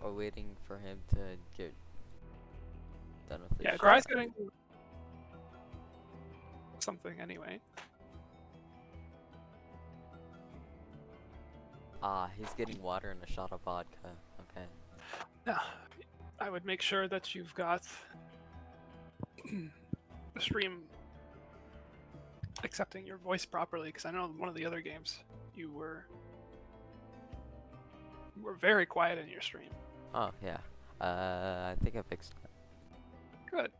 Or waiting for him to get done with his Yeah, shot. Gry's getting something anyway. Ah, he's getting water and a shot of vodka. Okay. Yeah, I would make sure that you've got the stream accepting your voice properly, because I know in one of the other games you were very quiet in your stream. Oh, yeah. I think I fixed it. Good.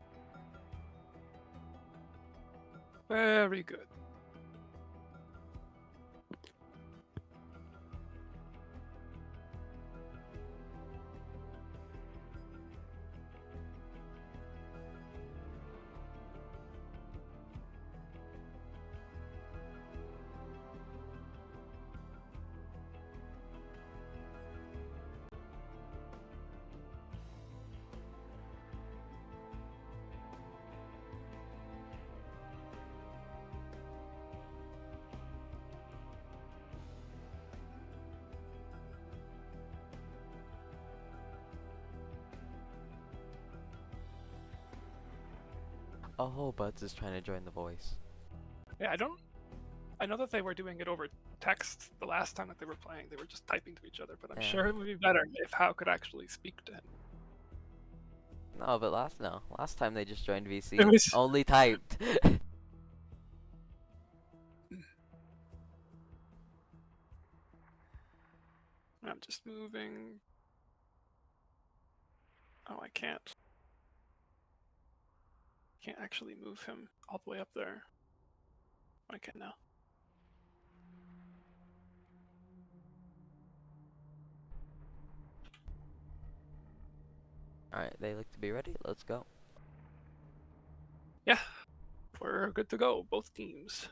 Very good. Oh, Buds is trying to join the voice. Yeah, I know that they were doing it over text the last time that they were playing. They were just typing to each other, but I'm sure it would be better if Hao could actually speak to him. No, but last time they just joined VC. It was... Only typed. I'm just moving. Oh, I can't. Can't actually move him all the way up there. I can now. Alright, they look to be ready. Let's go. Yeah, we're good to go, both teams.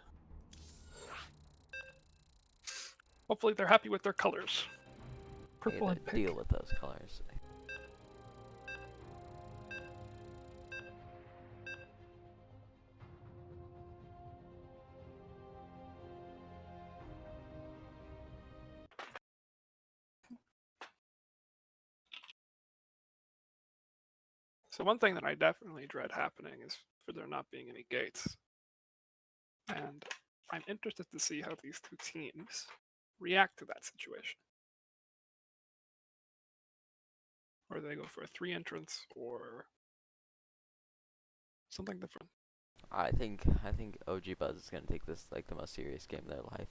Hopefully they're happy with their colors. Purple and pink. Deal with those colors. So one thing that I definitely dread happening is for there not being any gates. And I'm interested to see how these two teams react to that situation. Or they go for a 3 entrance or something different. I think OGBudz is gonna take this like the most serious game of their life.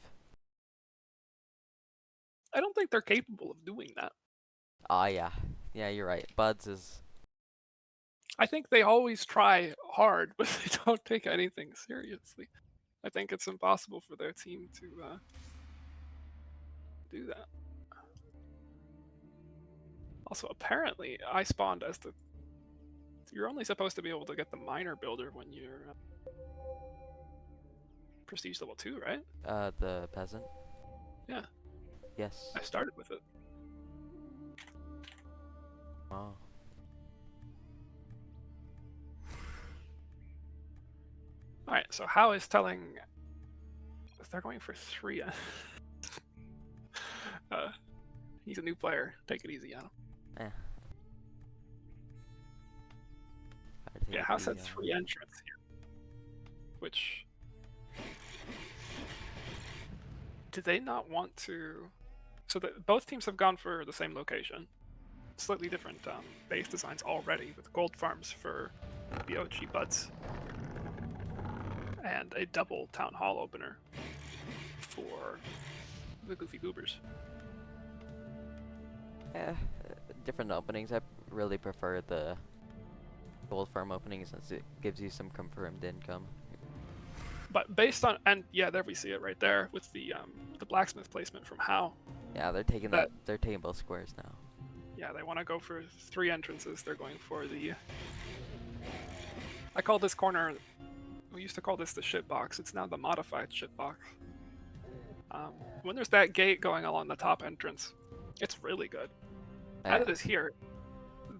I don't think they're capable of doing that. Ah, yeah. Yeah, you're right. Buds is... I think they always try hard, but they don't take anything seriously. I think it's impossible for their team to do that. Also, apparently, I spawned as the... You're only supposed to be able to get the minor builder when you're prestige level 2, right? The peasant? Yeah. Yes. I started with it. Oh. Alright, so Hao is telling... They're going for 3. He's a new player. Take it easy on him. Eh. Yeah, Hao said 3 entrants here. Which... Do they not want to... So both teams have gone for the same location. Slightly different base designs already, with gold farms for the OGBudz. And a double town hall opener for the Goofy Goobers. Yeah, different openings. I really prefer the gold farm opening since it gives you some confirmed income. But based on, and yeah, there we see it right there with the blacksmith placement from Hao. Yeah, they're taking that. They're taking both squares now. Yeah, they want to go for 3 entrances. They're going for the... I call this corner... We used to call this the shit box. It's now the modified shit box. When there's that gate going along the top entrance, it's really good. As it is here,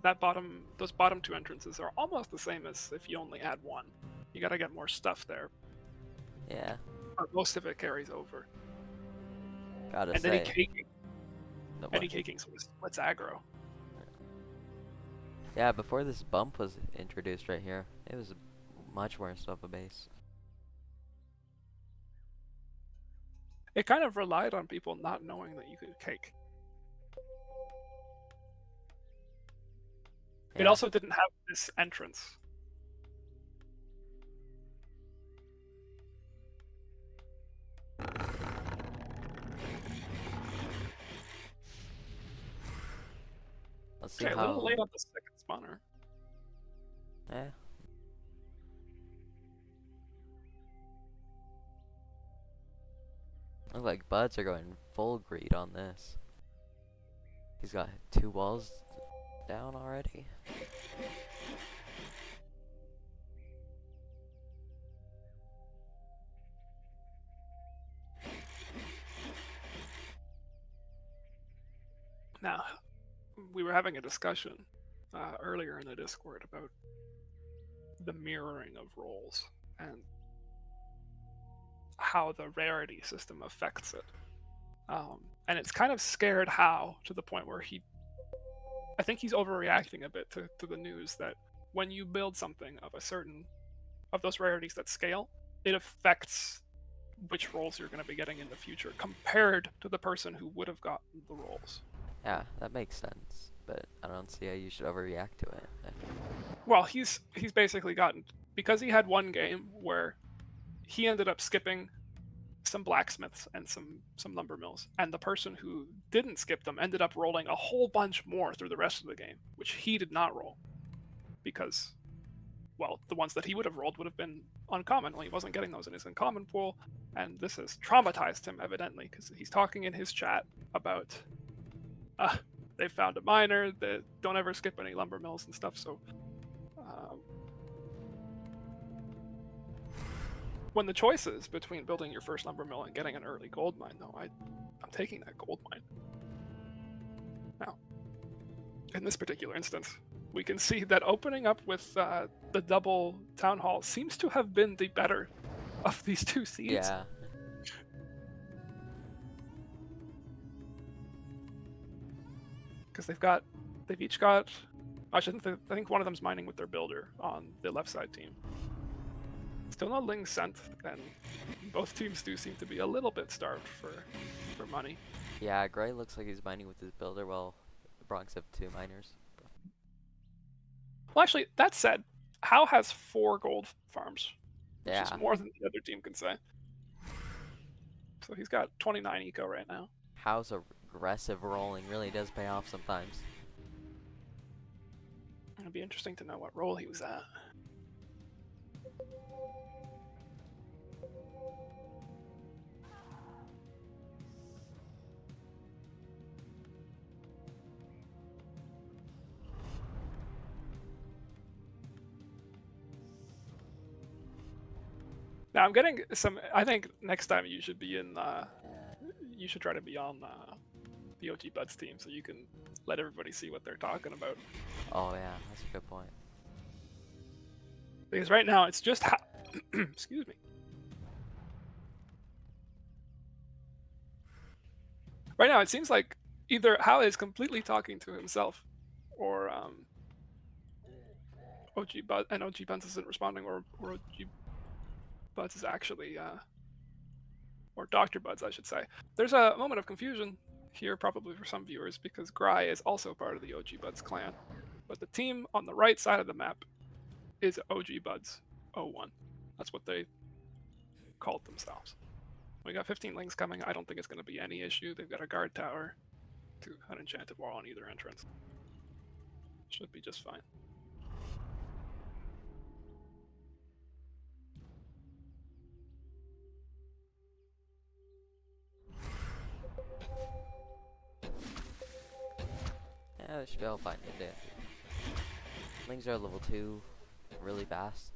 those bottom 2 entrances are almost the same as if you only add 1. You gotta get more stuff there. Yeah. But most of it carries over. Gotta and say. any caking. Any caking, so let's aggro. Yeah, before this bump was introduced right here, it was much worse of a base. It kind of relied on people not knowing that you could cake. It Yeah. also didn't have this entrance. Let's see Okay, a little how. late on the second spawner. Eh. Look like Buds are going full greed on this. He's got 2 walls down already. Now, we were having a discussion earlier in the Discord about the mirroring of roles and how the rarity system affects it. And it's kind of scared How to the point where I think he's overreacting a bit to the news that when you build something of those rarities that scale, it affects which roles you're going to be getting in the future compared to the person who would have gotten the roles. Yeah, that makes sense, but I don't see how you should overreact to it. Well, he's basically gotten, because he had one game where he ended up skipping some blacksmiths and some lumber mills, and the person who didn't skip them ended up rolling a whole bunch more through the rest of the game, which he did not roll because, well, the ones that he would have rolled would have been uncommon. Well, he wasn't getting those in his uncommon pool, and this has traumatized him evidently because he's talking in his chat about they found a miner that don't ever skip any lumber mills and stuff. So when the choice is between building your first lumber mill and getting an early gold mine, though, I'm taking that gold mine. Now, in this particular instance, we can see that opening up with the double town hall seems to have been the better of these two seeds. Yeah. Because they've each got. I think one of them's mining with their builder on the left side team. Still no Ling sent, and both teams do seem to be a little bit starved for money. Yeah, Gray looks like he's mining with his builder, while the Bronx have 2 miners. Well, actually, that said, How has 4 gold farms, which Yeah. is more than the other team can say. So he's got 29 eco right now. How's aggressive rolling really does pay off sometimes. It'd be interesting to know what role he was at. Now I'm getting some. I think next time you should be in. You should try to be on the OGBudz team so you can let everybody see what they're talking about. Oh yeah, that's a good point. Because right now it's just How. Excuse me. Right now it seems like either How is completely talking to himself, or OGBudz and OGBudz isn't responding, or OGBudz is actually or Dr. Budz, I should say. There's a moment of confusion here, probably for some viewers, because Gry is also part of the OGBudz clan. But the team on the right side of the map is OGBudz 01. That's what they called themselves. We got 15 links coming. I don't think it's going to be any issue. They've got a guard tower to an enchanted wall on either entrance. Should be just fine. Yeah, they should be able to find it. Lings are level 2, really fast.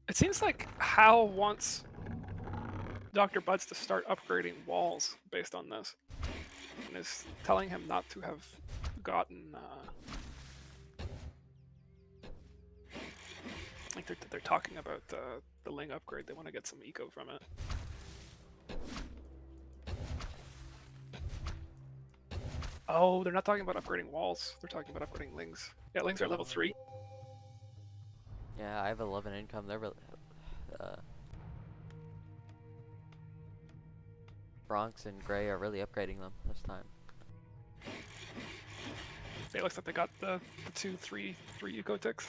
It seems like How wants Dr. Budz to start upgrading walls based on this, and is telling him not to have gotten. Like they're talking about the Ling upgrade. They want to get some eco from it. Oh, they're not talking about upgrading walls. They're talking about upgrading lings. Yeah, lings are level 3. Yeah, I have 11 income. They're really, Bronx and Gray are really upgrading them this time. It looks like they got the 3 eco ticks.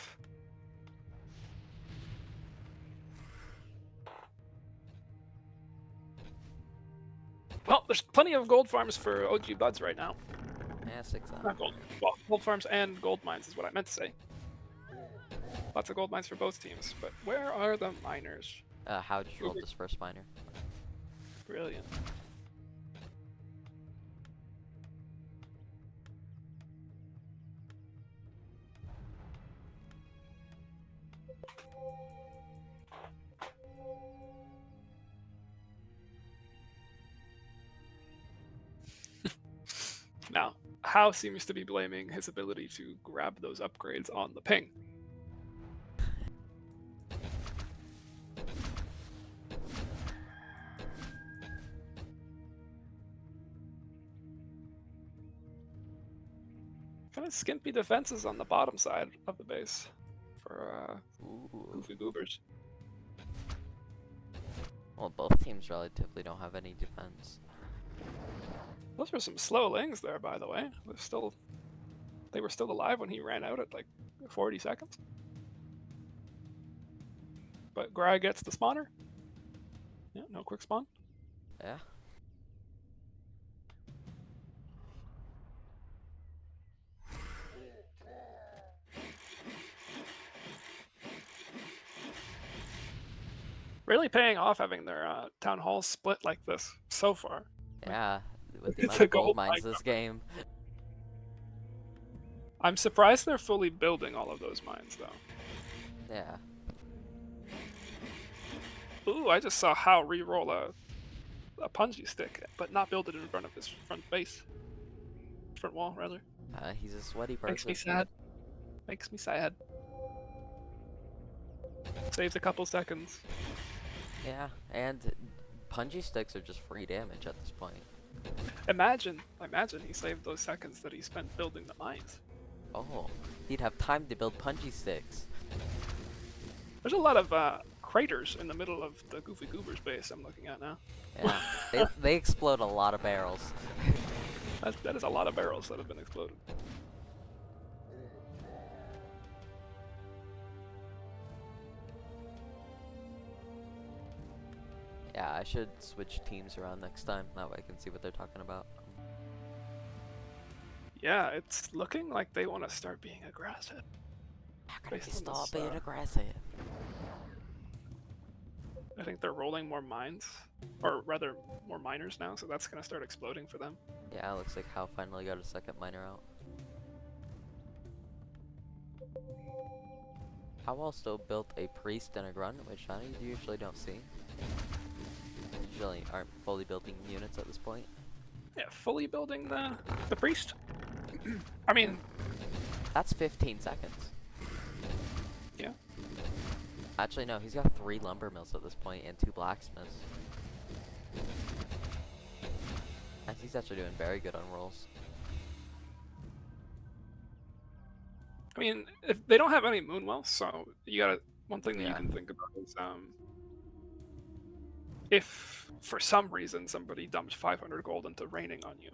Well, there's plenty of gold farms for OGBudz right now. Yeah, 6 Not gold. Well, gold farms and gold mines is what I meant to say. Lots of gold mines for both teams, but where are the miners? How did you roll this first miner? Brilliant. Now, How seems to be blaming his ability to grab those upgrades on the ping. Kind of skimpy defenses on the bottom side of the base for Goofy Goobers. Well, both teams relatively don't have any defense. Those were some slow lings there, by the way. They were still alive when he ran out at like 40 seconds. But Gry gets the spawner. Yeah, no quick spawn. Yeah. Really paying off having their town halls split like this so far. Yeah, with the It's amount a of gold gold mines mine. this game. I'm surprised they're fully building all of those mines, though. Yeah. Ooh, I just saw How re-roll a punji stick, but not build it in front of his front base. Front wall, rather. He's a sweaty person. Makes me sad. Makes me sad. Saves a couple seconds. Yeah, and punji sticks are just free damage at this point. Imagine he saved those seconds that he spent building the mines. Oh, he'd have time to build punji sticks. There's a lot of craters in the middle of the Goofy Goobers base I'm looking at now. Yeah, they explode a lot of barrels. That is a lot of barrels that have been exploded. Yeah, I should switch teams around next time. That way I can see what they're talking about. Yeah, it's looking like they want to start being aggressive. How can they Based on stop this, being aggressive? I think they're rolling more mines, or rather more miners now, so that's going to start exploding for them. Yeah, it looks like How finally got a second miner out. How also built a priest and a grunt, which I usually don't see. Usually aren't fully building units at this point. Yeah, fully building the priest. I mean, that's 15 seconds. Yeah. Actually, no, he's got 3 lumber mills at this point and 2 blacksmiths. And he's actually doing very good on rolls. I mean, if they don't have any moonwells, so you gotta. One thing that you can think about is if for some reason somebody dumps 500 gold into raining on you,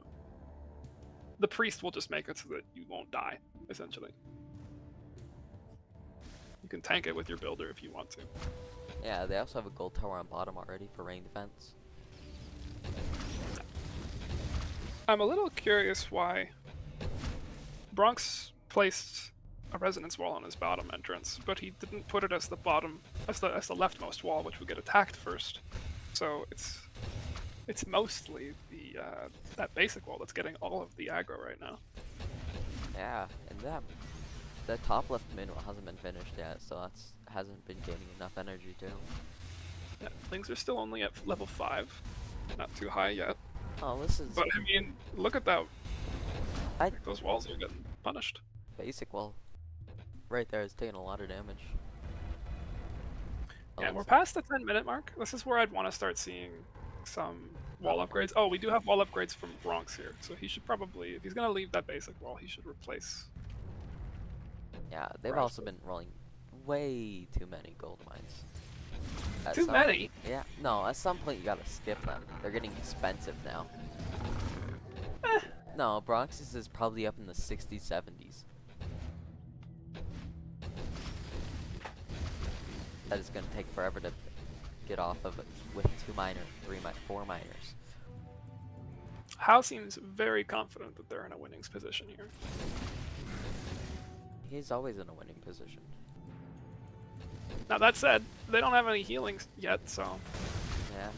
the priest will just make it so that you won't die, essentially. You can tank it with your builder if you want to. Yeah, they also have a gold tower on bottom already for rain defense. I'm a little curious why Bronx placed a resonance wall on his bottom entrance, but he didn't put it as the bottom, as the leftmost wall, which would get attacked first. So it's mostly the that basic wall that's getting all of the aggro right now. Yeah, and the top left mid hasn't been finished yet, so that's hasn't been gaining enough energy too. Yeah, things are still only at level 5, not too high yet. Oh, this is. But I mean, look at that. Those walls are getting punished. Basic wall, right there, is taking a lot of damage. Yeah, we're past the 10-minute mark. This is where I'd want to start seeing some wall upgrades. Oh, we do have wall upgrades from Bronx here, so he should probably, if he's gonna leave that basic wall, he should replace. Yeah, they've also been rolling way too many gold mines. Too many? Yeah, no, at some point you gotta skip them. They're getting expensive now. No, Bronx's is probably up in the 60s, 70s. That is gonna take forever to get off of it with 2 miners, 4 miners. Howe seems very confident that they're in a winnings position here. He's always in a winning position. Now that said, they don't have any healings yet, so... Yeah.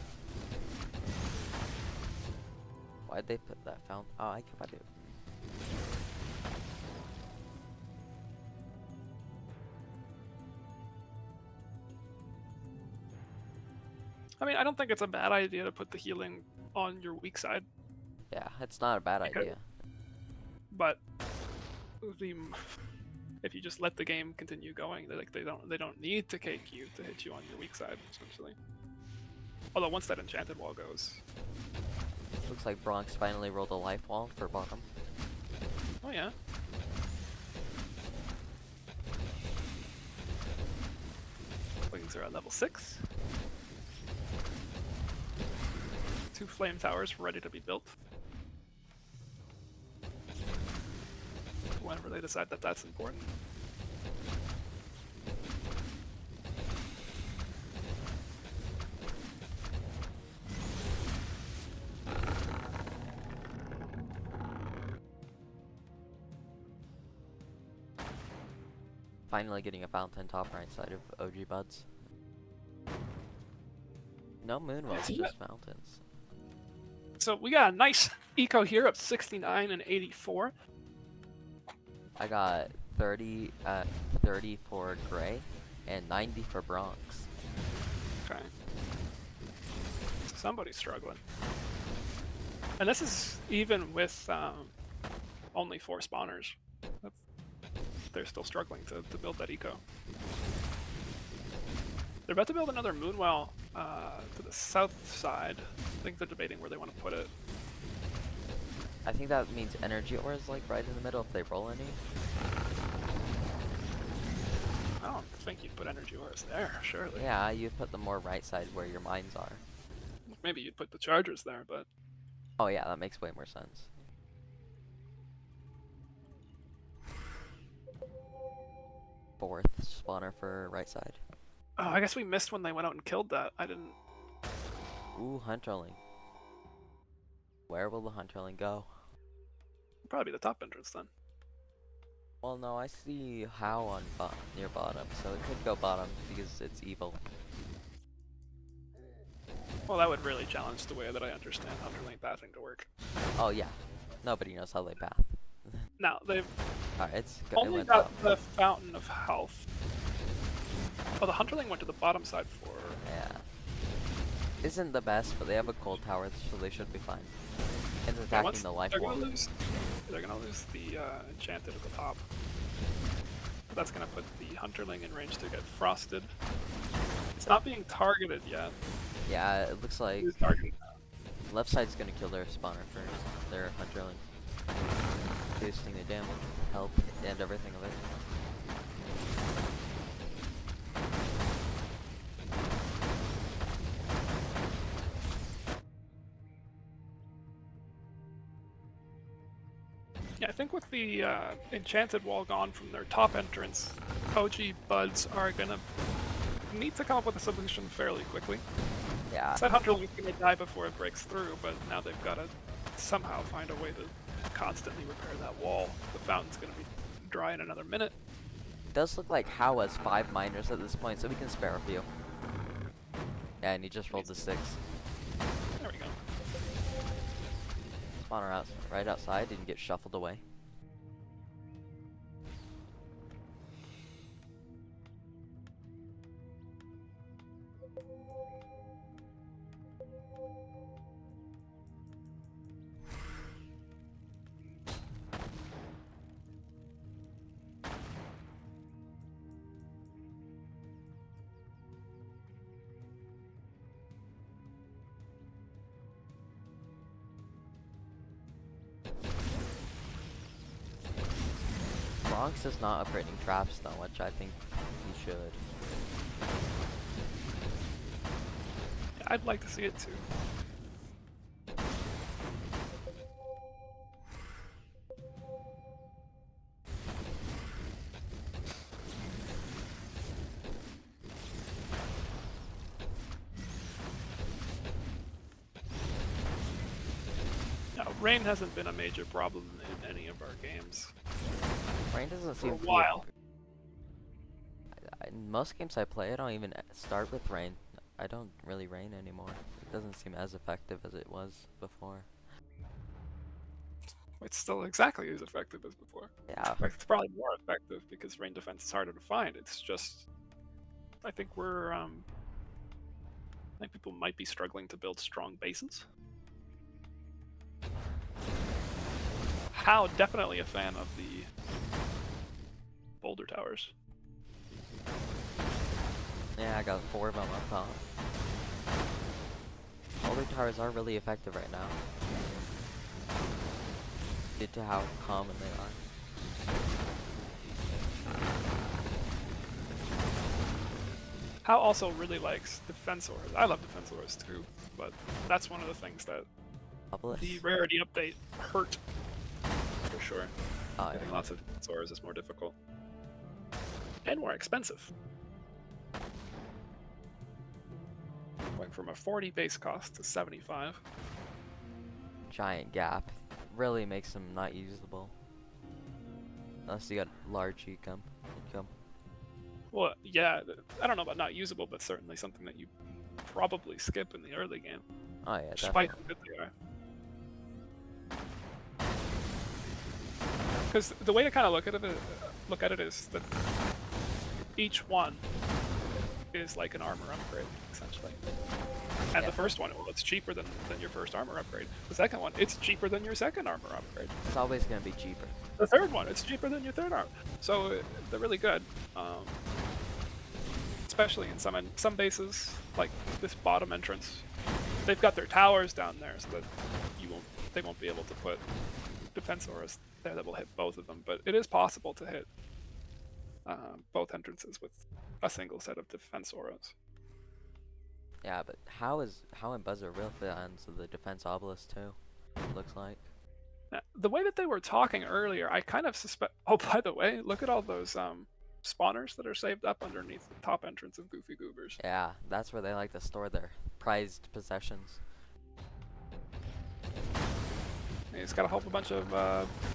Why'd they put that fountain? Oh, I can do it. I mean, I don't think it's a bad idea to put the healing on your weak side. Yeah, it's not a bad idea. But if you just let the game continue going, they don't need to cake you to hit you on your weak side, essentially. Although once that enchanted wall goes. Looks like Bronx finally rolled a life wall for bottom. Oh yeah. Wings are at level 6. 2 flame towers ready to be built. Whenever they decide that that's important. Finally getting a fountain top right side of OGBudz. No moonwells, just fountains. So we got a nice eco here of 69 and 84. I got 30 for Gray and 90 for Bronx. Okay. Somebody's struggling. And this is even with only 4 spawners. They're still struggling to build that eco. They're about to build another moonwell to the south side. I think they're debating where they want to put it. I think that means energy ore is like right in the middle if they roll any. I don't think you'd put energy ores there, surely. Yeah, you put them more right side where your mines are. Maybe you'd put the chargers there, but... Oh yeah, that makes way more sense. Fourth spawner for right side. Oh, I guess we missed when they went out and killed that. I didn't... Ooh, hunterling. Where will the hunterling go? Probably the top entrance then. Well, no, I see How on near bottom, so it could go bottom because it's evil. Well, that would really challenge the way that I understand hunterling pathing to work. Oh yeah, nobody knows how they path. Now, they've Alright, it only went got up. the Fountain of Health. Oh, the hunterling went to the bottom side for... Yeah. Isn't the best, but they have a cold tower, so they should be fine. It's attacking the life wall. They're gonna lose the enchanted at the top. That's gonna put the hunterling in range to get frosted. It's not being targeted yet. Yeah, it looks like left side's gonna kill their spawner first. Their hunterling. Boosting the damage, health, and everything of it. Yeah, I think with the enchanted wall gone from their top entrance, OGBudz are gonna need to come up with a solution fairly quickly. Yeah. That hunterling's gonna die before it breaks through, but now they've got to somehow find a way to constantly repair that wall. The fountain's gonna be dry in another minute. It does look like How has 5 miners at this point, so we can spare a few. Yeah, and he just rolled the 6. There we go. Spawner out right outside didn't get shuffled away. Bronx is not upgrading traps though, which I think he should. I'd like to see it too. Now, rain hasn't been a major problem in any of our games. Rain doesn't For seem a to be while. in most games I play, I don't even start with rain. I don't really rain anymore. It doesn't seem as effective as it was before. It's still exactly as effective as before. Yeah. In fact, it's probably more effective because rain defense is harder to find. It's just, I think I think people might be struggling to build strong bases. How definitely a fan of the boulder towers. Yeah, I got 4 of them up top. Boulder towers are really effective right now. Due to how common they are. How also really likes defensors. I love defensors too, but that's one of the things that Obelisk? the rarity update hurt for sure. Oh, Getting yeah. lots of defensors is more difficult and more expensive. Going from a 40 base cost to 75. Giant gap. Really makes them not usable. Unless you got large income. Well, yeah, I don't know about not usable, but certainly something that you probably skip in the early game, Oh yeah, despite definitely. how good they are. Because the way to kind of look at it is that each one is like an armor upgrade, essentially. And Yeah. the first one, well, it's cheaper than your first armor upgrade. The second one, it's cheaper than your second armor upgrade. It's always gonna be cheaper. The third one, it's cheaper than your third armor. So they're really good. Especially in some bases, like this bottom entrance, they've got their towers down there so that they won't be able to put defense auras there that will hit both of them. But it is possible to hit both entrances with a single set of defense auras. Yeah, but how in Buzz are real fans of the defense obelisk too? Looks like. Now, the way that they were talking earlier, I kind of suspect. Oh, by the way, look at all those spawners that are saved up underneath the top entrance of Goofy Goobers. Yeah, that's where they like to store their prized possessions. He's got to hope a bunch of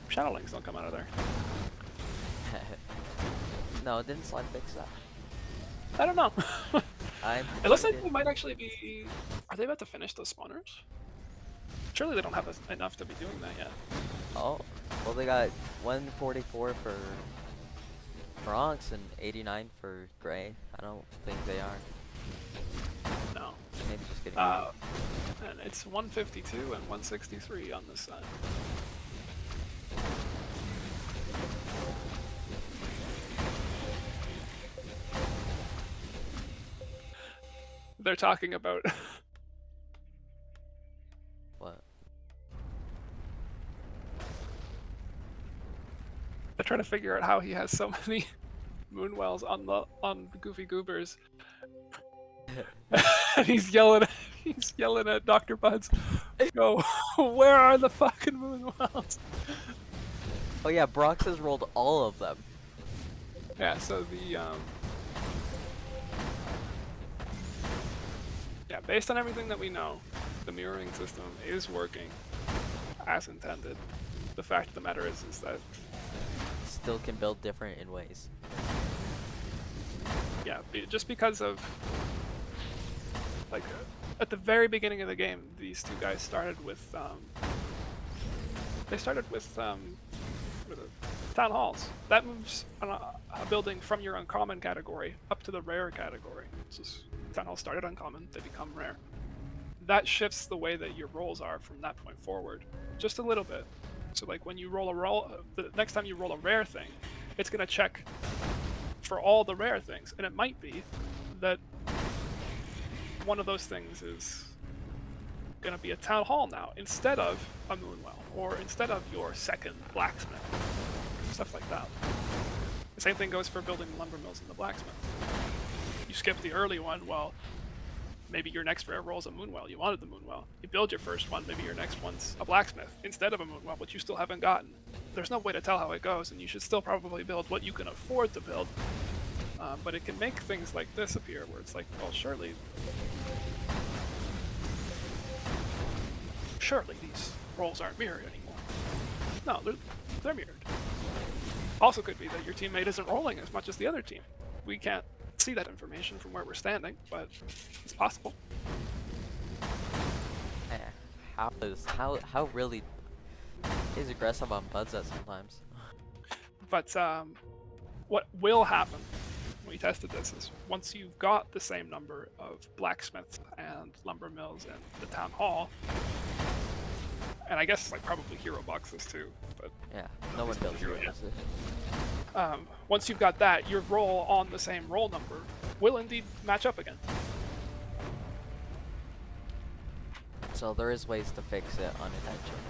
shadowlings don't come out of there. No, didn't Slide fix that? I don't know. It looks like did. they might actually be. Are they about to finish those spawners? Surely they don't have enough to be doing that yet. Oh, well they got 144 for Bronx and 89 for Gray. I don't think they are. No. Maybe just getting. And it's 152 and 163 on this side. They're talking about What? they're trying to figure out how he has so many moonwells on Goofy Goobers. And he's yelling at Dr. Budz. Go, where are the fucking moonwells? Oh yeah, Bronx has rolled all of them. Yeah, so the based on everything that we know, the mirroring system is working as intended. The fact of the matter is that Still can build different in ways. yeah, just because of like at the very beginning of the game, these two guys started with town halls. That moves a building from your uncommon category up to the rare category. So town halls started uncommon, they become rare. That shifts the way that your rolls are from that point forward, just a little bit. So like when you roll the next time you roll a rare thing, it's gonna check for all the rare things, and it might be that one of those things is gonna be a town hall now instead of a moonwell, or instead of your second blacksmith. stuff like that. The same thing goes for building lumber mills and the blacksmith. You skip the early one, well, maybe your next rare roll is a moonwell. You wanted the moonwell. You build your first one, maybe your next one's a blacksmith instead of a moonwell, which you still haven't gotten. There's no way to tell how it goes, and you should still probably build what you can afford to build. But it can make things like this appear, where it's like, well, surely these rolls aren't mirrored anymore. No, they're mirrored. Also could be that your teammate isn't rolling as much as the other team. We can't see that information from where we're standing, but it's possible. How really is aggressive on Budz at sometimes. But what will happen when we tested this is once you've got the same number of blacksmiths and lumber mills in the town hall, and I guess like probably hero boxes too, but yeah, no one builds hero boxes. Once you've got that, your roll on the same roll number will indeed match up again. So there is ways to fix it unintentionally.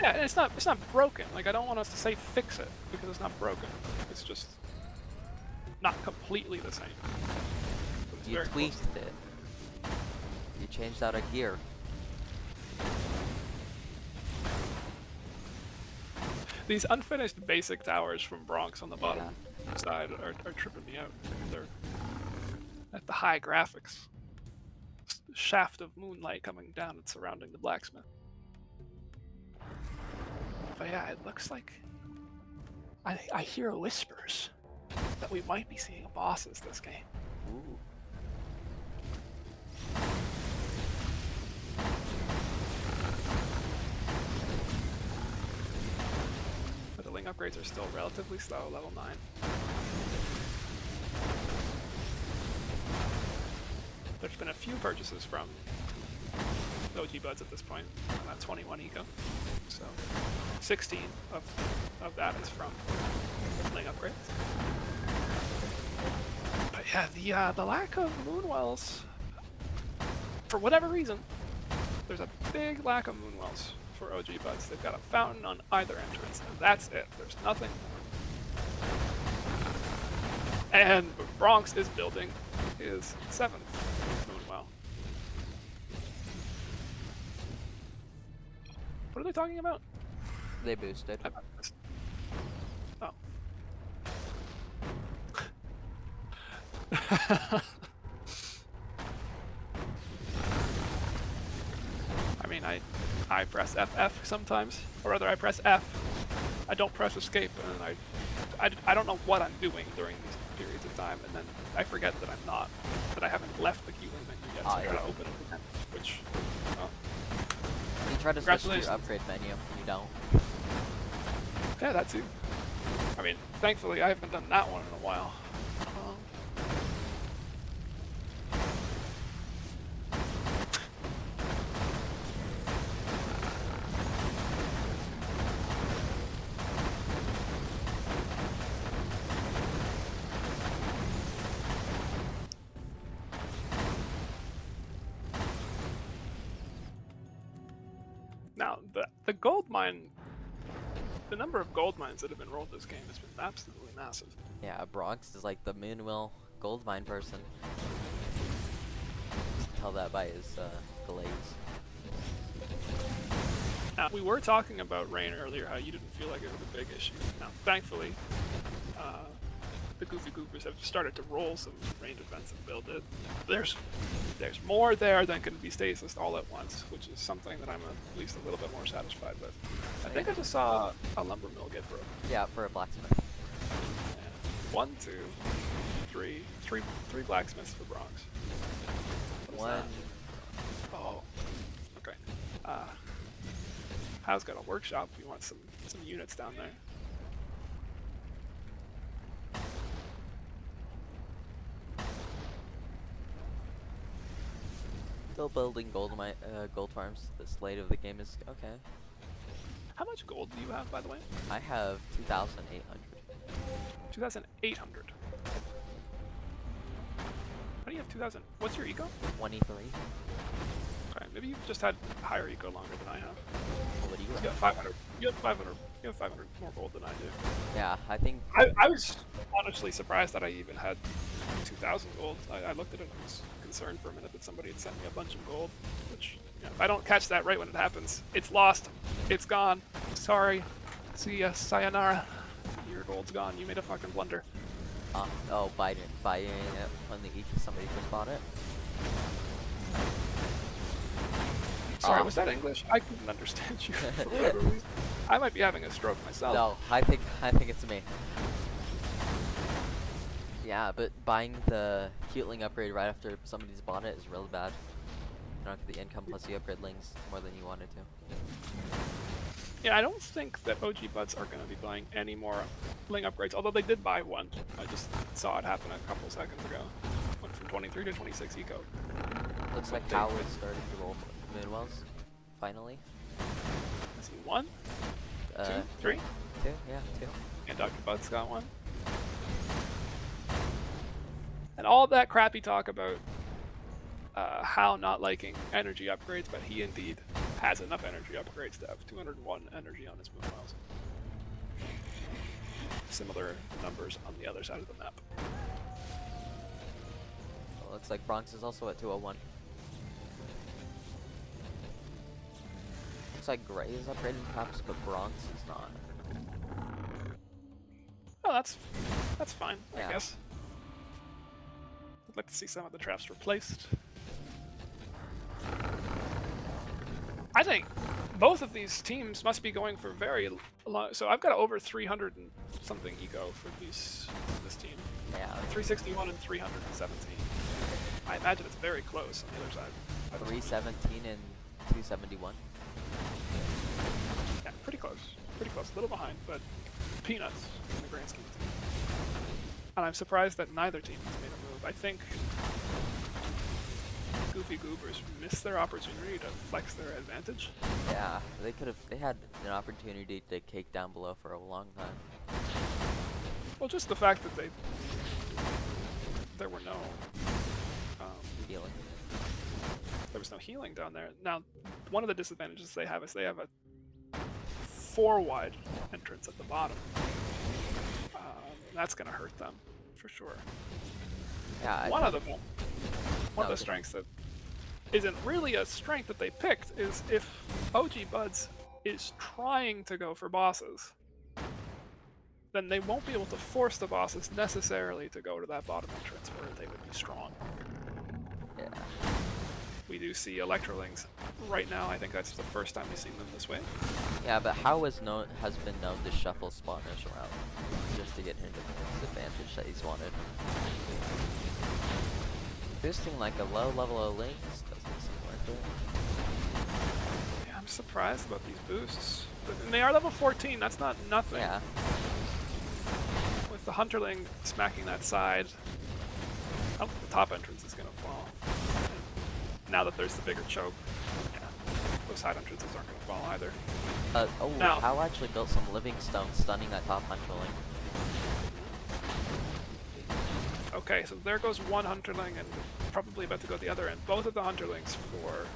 Yeah, and it's not broken. Like, I don't want us to say fix it because it's not broken. It's just not completely the same. You tweaked it. You changed out a gear. These unfinished basic towers from Bronx on the bottom side are tripping me out. They're at the high graphics. Shaft of moonlight coming down and surrounding the blacksmith. But yeah, it looks like I hear whispers that we might be seeing bosses this game. Ooh. But the Ling upgrades are still relatively slow, level 9. There's been a few purchases from OGBudz at this point, about 21 eco. So 16 of that is from Ling upgrades. But yeah, the lack of moonwells, for whatever reason, there's a big lack of moonwells for OGBudz. They've got a fountain on either entrance, and that's it. There's nothing more. And Bronx is building his 7th moonwell. What are they talking about? They boosted. Oh. I mean, I press FF sometimes, or rather I press F. I don't press escape, and I don't know what I'm doing during these periods of time, and then I forget that I haven't left the queuing menu yet, so I gotta open it again, which, well. You try to switch to your upgrade menu, you don't. Yeah, that too. I mean, thankfully I haven't done that one in a while. Now, the gold mine, the number of gold mines that have been rolled this game has been absolutely massive. Yeah, Bronx is like the Moonwell gold mine person. You can tell that by his glaze. Now, we were talking about rain earlier, how you didn't feel like it was a big issue. Now, thankfully, the Goofy Goobers have started to roll some rain defense and build it. There's more there than can be stasis all at once, which is something that I'm at least a little bit more satisfied with. I think I just saw a lumber mill get broken. Yeah, for a blacksmith. Yeah. 1, 2, 3, 3 blacksmiths for Bronx. One. Oh, okay. Hal's got a workshop. We want some units down there. Still building gold farms. The slate of the game is okay. How much gold do you have, by the way? I have 2,800. 2,800. How do you have 2,000? What's your eco? 23. Okay, maybe you've just had higher eco longer than I have. What do You got 500. You have 500. You have 500 more gold than I do. Yeah, I think. I was honestly surprised that I even had 2,000 gold. I looked at it and was concerned for a minute that somebody had sent me a bunch of gold. Which, you know, if I don't catch that right when it happens, it's lost. It's gone. Sorry. See ya. Sayonara. Your gold's gone. You made a fucking blunder. Oh, buying it when somebody just bought it. Sorry, was that English? I couldn't understand you for whatever reason. I might be having a stroke myself. No, I think it's me. Yeah, but buying the Healing upgrade right after somebody's bought it is really bad. You don't get the income plus you upgrade Lings more than you wanted to. Yeah, I don't think that OGBudz are going to be buying any more Ling upgrades, although they did buy one. I just saw it happen a couple seconds ago. Went from 23 to 26 eco. Looks like Hal is starting to roll Moonwells, finally. I see one, 2, 3? 2, yeah, 2. And Dr. Bud's got one. And all that crappy talk about Hal not liking energy upgrades, but he indeed has enough energy upgrades to have 201 energy on his Moonwells. Similar numbers on the other side of the map. Well, looks like Bronx is also at 201. Looks like Gray is upgraded perhaps, but Bronx is not. Oh, that's fine, Yeah. I guess. I'd like to see some of the traps replaced. I think both of these teams must be going for very long. So I've got over 300 and something eco for this team. Yeah. 361 and 317. I imagine it's very close on the other side. 317 and 271. Yeah, pretty close. Pretty close. A little behind, but peanuts in the grand scheme of things. And I'm surprised that neither team has made a move. I think Goofy Goobers missed their opportunity to flex their advantage. Yeah, they had an opportunity to cake down below for a long time. Well, just the fact that there were no Healing. There was no healing down there. Now, one of the disadvantages they have is they have a 4-wide entrance at the bottom. That's going to hurt them, for sure. Yeah. One of the strengths that isn't really a strength that they picked is if OGBudz is trying to go for bosses, then they won't be able to force the bosses necessarily to go to that bottom entrance where they would be strong. Yeah. We do see Electrolings right now. I think that's the first time we've seen them this way. Yeah, but How has been known to shuffle spawners around just to get him to the advantage that he's wanted. Boosting like a low level of Lings doesn't seem worth it. Yeah, I'm surprised about these boosts. And they are level 14, that's not nothing. Yeah. With the Hunterling smacking that side, I don't think the top entrance is going to fall. Now that there's the bigger choke, yeah, those side entrances aren't going to fall either. Now, Hal actually built some living stones stunning that top Hunterling. Okay, so there goes one Hunterling and probably about to go the other end. Both of the Hunterlings for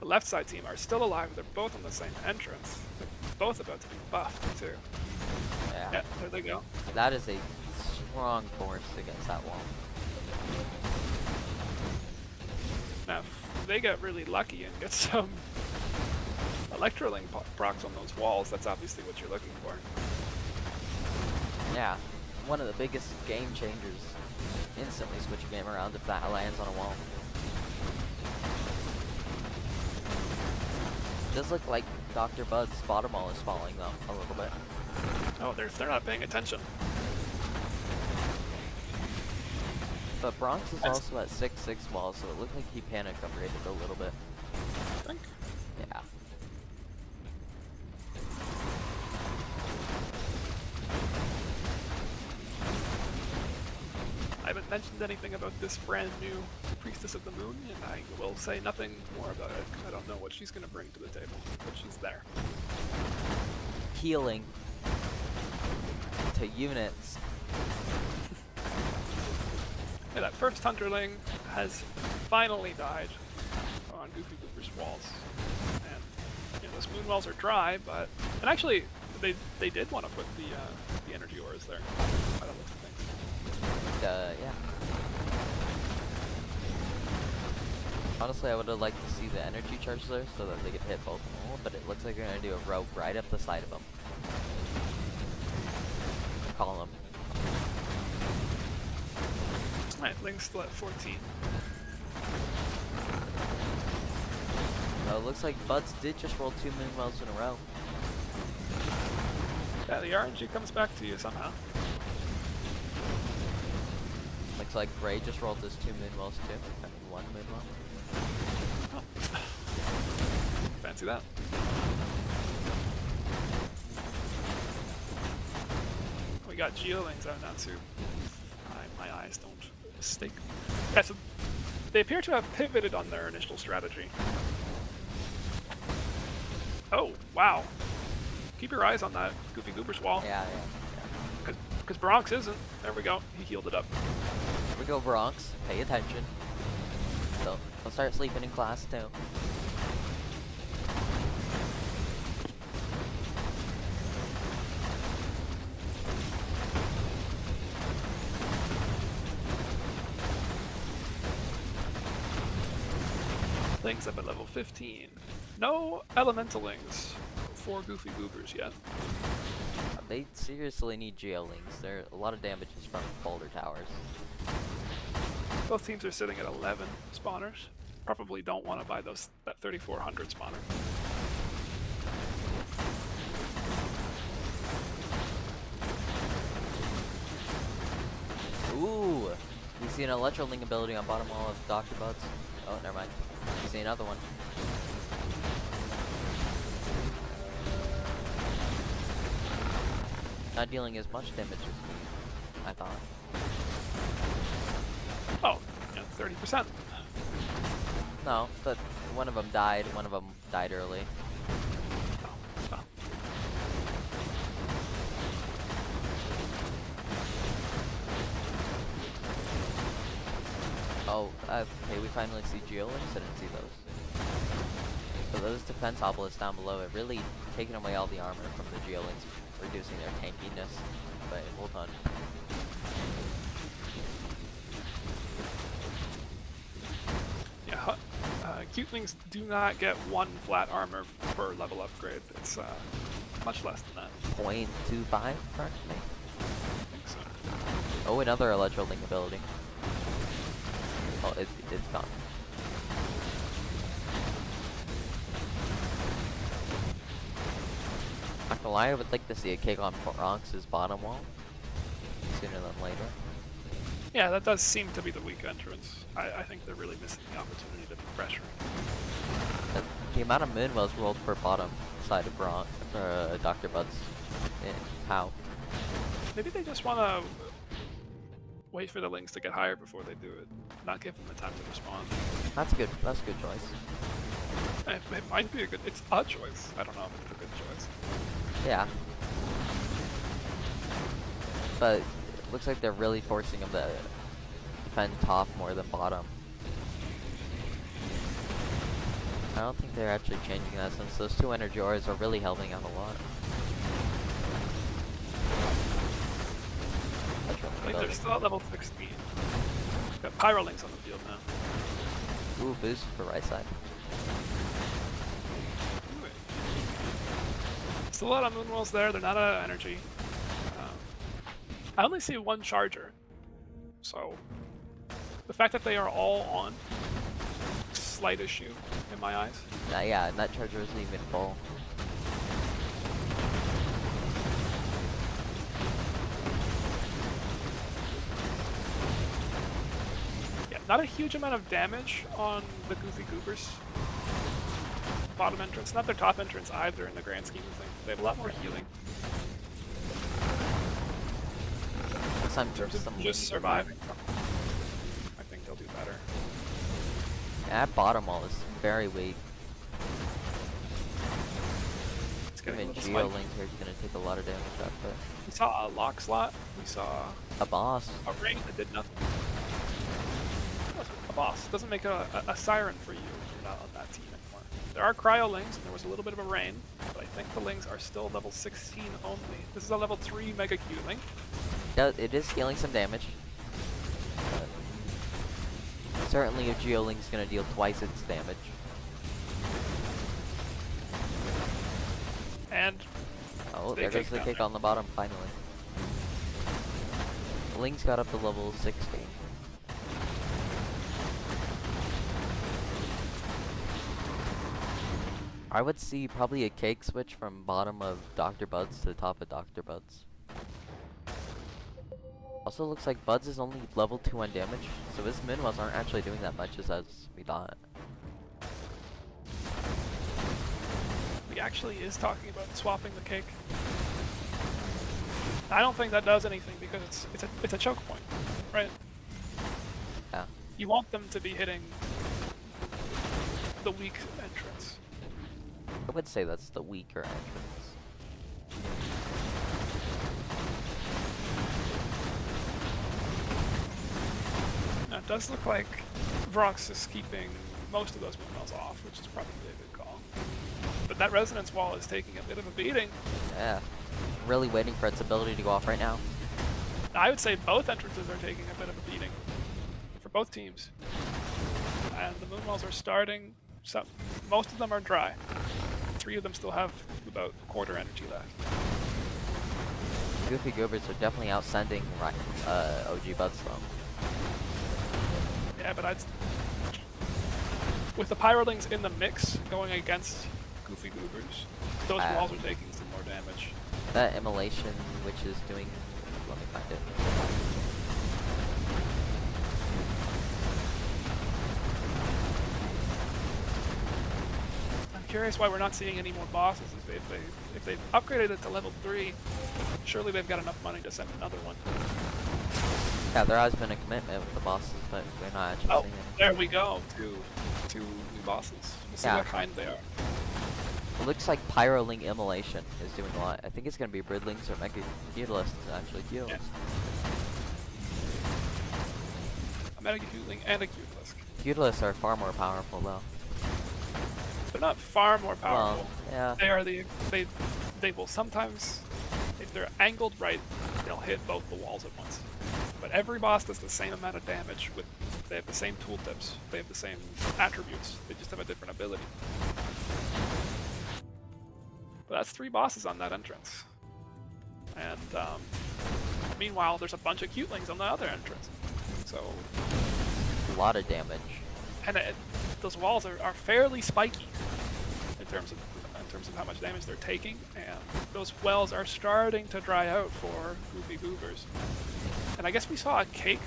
the left side team are still alive. They're both on the same entrance. They're both about to be buffed too. Yeah, there they go. That is a strong force against that wall. Now, if they get really lucky and get some Electroling procs on those walls, that's obviously what you're looking for. Yeah, one of the biggest game changers. Instantly switch your game around if that lands on a wall. Does look like Dr. Bud's bottom wall is falling though, a little bit. Oh, they're not paying attention. But Bronx is also at 6-6 walls, so it looked like he panic upgraded a little bit. I think. Yeah. I haven't mentioned anything about this brand new Priestess of the Moon, and I will say nothing more about it because I don't know what she's going to bring to the table, but she's there. Healing to units. Yeah, that first Hunterling has finally died on Goofy Goober's walls, and you know, Those moonwells are dry, but and actually they did want to put the energy ores there. By the looks of things. Yeah. Honestly, I would have liked to see the energy charge there so that they could hit both of them, but it looks like they're gonna do a rope right up the side of them. Call them. Alright, Link's still at 14. Oh, it looks like Budz did just roll 2 moonwells in a row. Yeah, the RNG comes back to you somehow. Looks like Ray just rolled his 2 moonwells too. I mean, 1 moonwell. Oh. Fancy that. We got Geolings out now too. My eyes don't mistake. Yeah, so they appear to have pivoted on their initial strategy. Oh, wow. Keep your eyes on that Goofy Goobers wall. Yeah. Because Bronx isn't. There we go. He healed it up. Here we go, Bronx. Pay attention. Don't start sleeping in class too. Link's up at level 15. No Elementalings for Goofy Goobers yet. They seriously need Geolings. There are a lot of damages from boulder towers. Both teams are sitting at 11 spawners. Probably don't want to buy that 3400 spawner. Ooh! We see an Electrolink ability on bottom wall of OGBudz. Oh, never mind. We see another one. Not dealing as much damage as me, I thought. Oh, yeah, 30%. No, but one of them died. One of them died early. Oh. Oh, okay, we finally see Geolinks. I didn't see those. So those defense obelisks down below, it really taking away all the armor from the Geolinks, reducing their tankiness. But hold on. Yeah, Cutelings do not get 1 flat armor per level upgrade. It's much less than that. 0.25, approximately. I think so. Oh, another Electrolink ability. Oh, it's gone. Not gonna lie, I would like to see a kick on Bronx's bottom wall sooner than later. Yeah, that does seem to be the weak entrance. I think they're really missing the opportunity to be pressuring. The amount of moonwells rolled per bottom side of Bronx, OGBudz. How? Maybe they just want to wait for the links to get higher before they do it. Not give them the time to respond. That's a good choice. It might be it's a choice. I don't know if it's a good choice. Yeah. But it looks like they're really forcing them to defend top more than bottom. I don't think they're actually changing that since those 2 energy ores are really helping out a lot. I think they're still at level 16. Got Pyrolinks on the field now. Ooh, boost for right side. Still a lot of moonwells there. They're not out of energy. I only see 1 charger. So the fact that they are all on, slight issue in my eyes. Yeah, and that charger isn't even full. Yeah, not a huge amount of damage on the Goofy Goobers. Bottom entrance, not their top entrance either in the grand scheme of things. They have a lot more healing. Some In terms of just surviving, I think they'll do better. That bottom wall is very weak. It's getting Even a little spiky. Geolink here is going to take a lot of damage up, but We saw a lock slot. We saw a boss. a ring that did nothing. A boss doesn't make a siren for you if you're not on that team anymore. There are cryo lings, and there was a little bit of a rain, but I think the lings are still level 16 only. This is a level 3 Mega Q ling. It is healing some damage. But certainly a Geoling's gonna deal twice its damage. And Oh, they there goes kicked the down kick there. on the bottom, finally. The Ling's got up to level 60. I would see probably a cake switch from bottom of OGBudz to the top of OGBudz. Also looks like Budz is only level 2 on damage, so his minimals aren't actually doing that much as we thought. He actually is talking about swapping the cake. I don't think that does anything because it's a choke point, right? Yeah. You want them to be hitting the weak entrance. I would say that's the weaker entrance. Now, it does look like Vrox is keeping most of those windmills off, which is probably a good call. But that resonance wall is taking a bit of a beating. Yeah. Really waiting for its ability to go off right now. I would say both entrances are taking a bit of a beating for both teams. And the moonwalls are starting, so most of them are dry. 3 of them still have about quarter energy left. Goofy Goobers are definitely outsending OGBudz though. Yeah, but with the Pyrolings in the mix going against Goofy Goobers, those walls are taking some more damage. That immolation, which is doing... Let me find it. I'm curious why we're not seeing any more bosses. If they've upgraded it to level 3, surely they've got enough money to send another one. Yeah, there has been a commitment with the bosses, but we're not actually seeing it. There we go. Two new bosses. We'll see what kind they are. It looks like Pyroling Immolation is doing a lot. I think it's going to be Bridlings or Mega Feudalists, actually. Feudalists. Yeah. A Mega Q-Ling and a Q-Lisk. Feudalists are far more powerful, though. They're not far more powerful. Well, yeah. They are they will sometimes, if they're angled right, they'll hit both the walls at once. But every boss does the same amount of damage with, they have the same tooltips, they have the same attributes, they just have a different ability. But that's 3 bosses on that entrance. And meanwhile, there's a bunch of Cutelings on the other entrance. So A lot of damage. and those walls are fairly spiky in terms of how much damage they're taking, and those wells are starting to dry out for Goofy Goobers. And I guess we saw a cake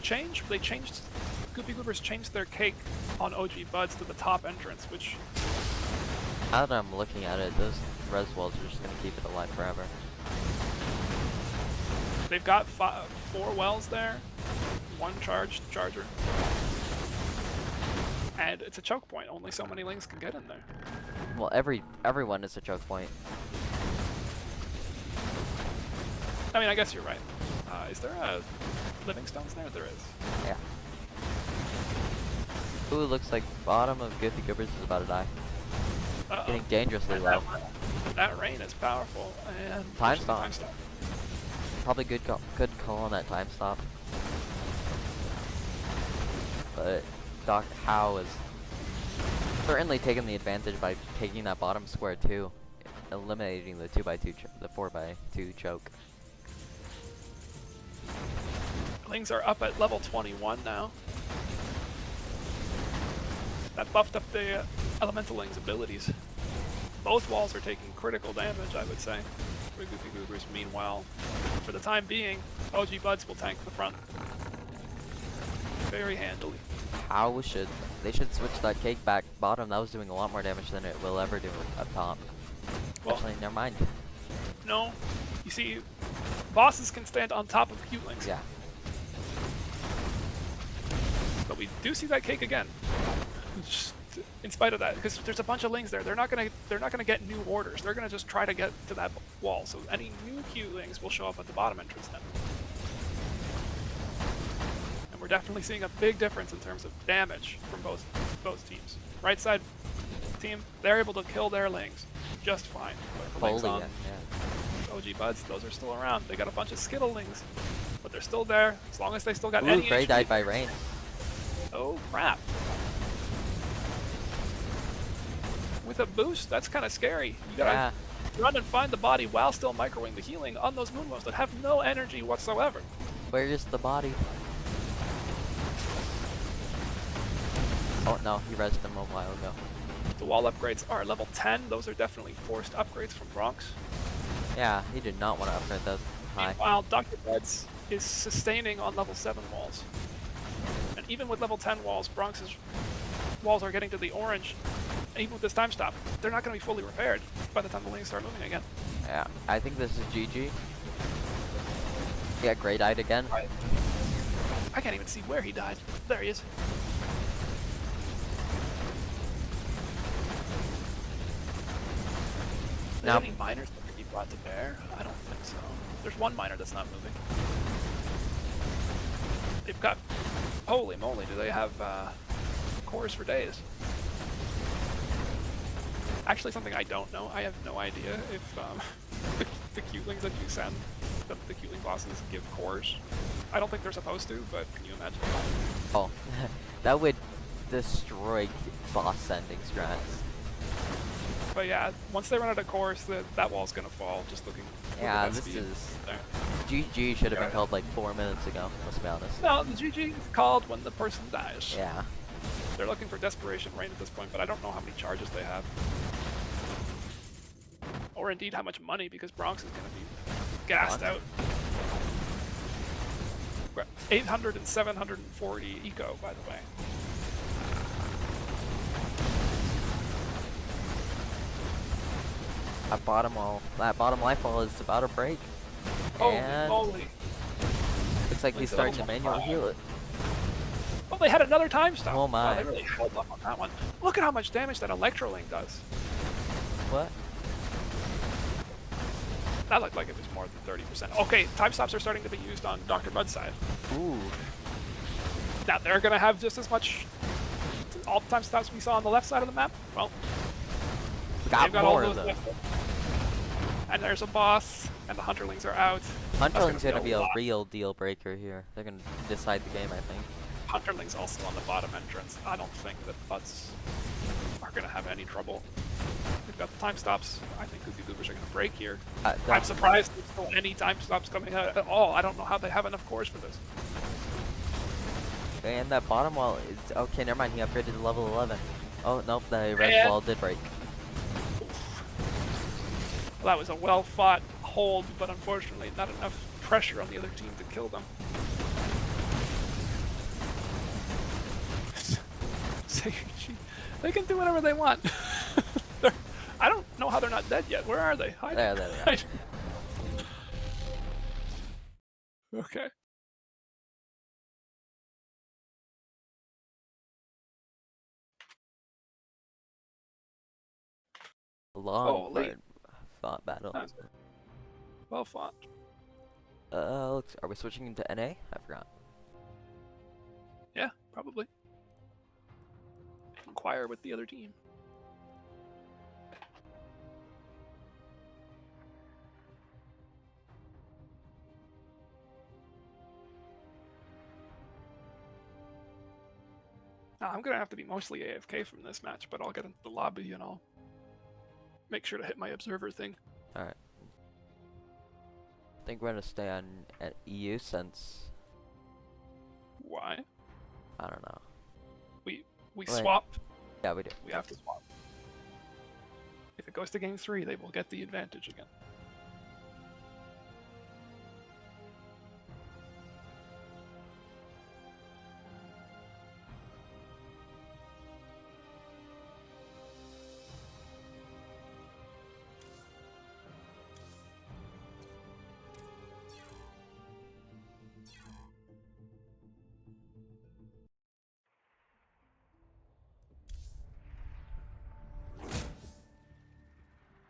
change. Goofy Goobers changed their cake on OGBudz to the top entrance, which... Now that I'm looking at it, those res walls are just going to keep it alive forever. They've got 4 wells there, 1 charger. And it's a choke point. Only so many lings can get in there. Well, everyone is a choke point. I mean, I guess you're right. Is there a living stones there? There is. Yeah. Ooh, looks like bottom of Goofy Goobers is about to die. Getting dangerously low. That rain is powerful. And Time stop. Probably good call on that time stop. But Doc Howe is certainly taking the advantage by taking that bottom square too, eliminating the 2x2, the 4x2 choke. Lings are up at level 21 now. That buffed up the Elemental Ling's abilities. Both walls are taking critical damage, I would say, for Goofy Goobers. Meanwhile, for the time being, OGBudz will tank the front very handily. They should switch that cake back bottom? That was doing a lot more damage than it will ever do up top. Well, actually, never mind. No, you see, bosses can stand on top of Cutelings. Yeah. But we do see that cake again. In spite of that, because there's a bunch of lings there, they're not gonna get new orders. They're gonna just try to get to that wall. So any new Cutelings will show up at the bottom entrance then. And we're definitely seeing a big difference in terms of damage from both teams. Right side team, they're able to kill their lings just fine. But the lings Holy, on yeah. OGBudz, those are still around. They got a bunch of skittlings, but they're still there as long as they still got Ooh, any Gray HP. died by rain. Oh crap. With a boost, that's kind of scary. You gotta run and find the body while still microwing the healing on those moonwells that have no energy whatsoever. Where is the body? Oh no, he rezzed him a while ago. The wall upgrades are level 10. Those are definitely forced upgrades from Bronx. Yeah, he did not want to upgrade those high. Meanwhile, OGBudz is sustaining on level 7 walls. And even with level 10 walls, Bronx's walls are getting to the orange. And even with this time stop, they're not going to be fully repaired by the time the lings start moving again. Yeah, I think this is GG. Yeah, Gray died again. I can't even see where he died. There he is. Are there any miners that could be brought to bear? I don't think so. There's one miner that's not moving. They've got... Holy moly, do they have cores for days. Actually, something I don't know. I have no idea if the Qlings that you send, the Qling bosses give cores. I don't think they're supposed to, but can you imagine? Oh, that would destroy boss sending strats. But yeah, once they run out of cores, that wall's gonna fall. Just looking. Yeah, this is... GG should have been called like 4 minutes ago, let's be honest. No, the GG is called when the person dies. Yeah. They're looking for Desperation Rain at this point, but I don't know how many charges they have. Or indeed how much money, because Bronx is gonna be gassed out. We're at 800 and 740 eco, by the way. That bottom life wall is about to break. Holy And moly. looks like he's starting to manually heal it. Oh, they had another time stop. Oh my. Wow, they really held up on that one. Look at how much damage that Electrolink does. What? That looked like it was more than 30%. Okay, time stops are starting to be used on OGBudz's side. Ooh. Now they're gonna have just as much. All the time stops we saw on the left side of the map. Well, We got they've got more all of those them. left. And there's a boss, and the Hunterlings are out. Hunterling's gonna be a lot. real deal breaker here. They're gonna decide the game, I think. Hunterlings also on the bottom entrance. I don't think that Butts are gonna have any trouble. They've got the time stops. I think the Goobers are gonna break here. I'm surprised there's still any time stops coming out at all. I don't know how they have enough cores for this. And that bottom wall is... Okay, never mind, he upgraded to level 11. Oh, nope, the red wall did break. Well, that was a well-fought hold, but unfortunately not enough pressure on the other team to kill them. They can do whatever they want. I don't know how they're not dead yet. Where are they? Hide. There they are. Okay. Long fought battle. Well fought. Are we switching into NA? I forgot. Yeah, probably. Inquire with the other team. I'm gonna have to be mostly AFK from this match, but I'll get into the lobby and I'll make sure to hit my observer thing. Alright. I think we're gonna stay on at EU since... Why? I don't know. We swap. Yeah, we do. We have to swap. If it goes to game 3, they will get the advantage again.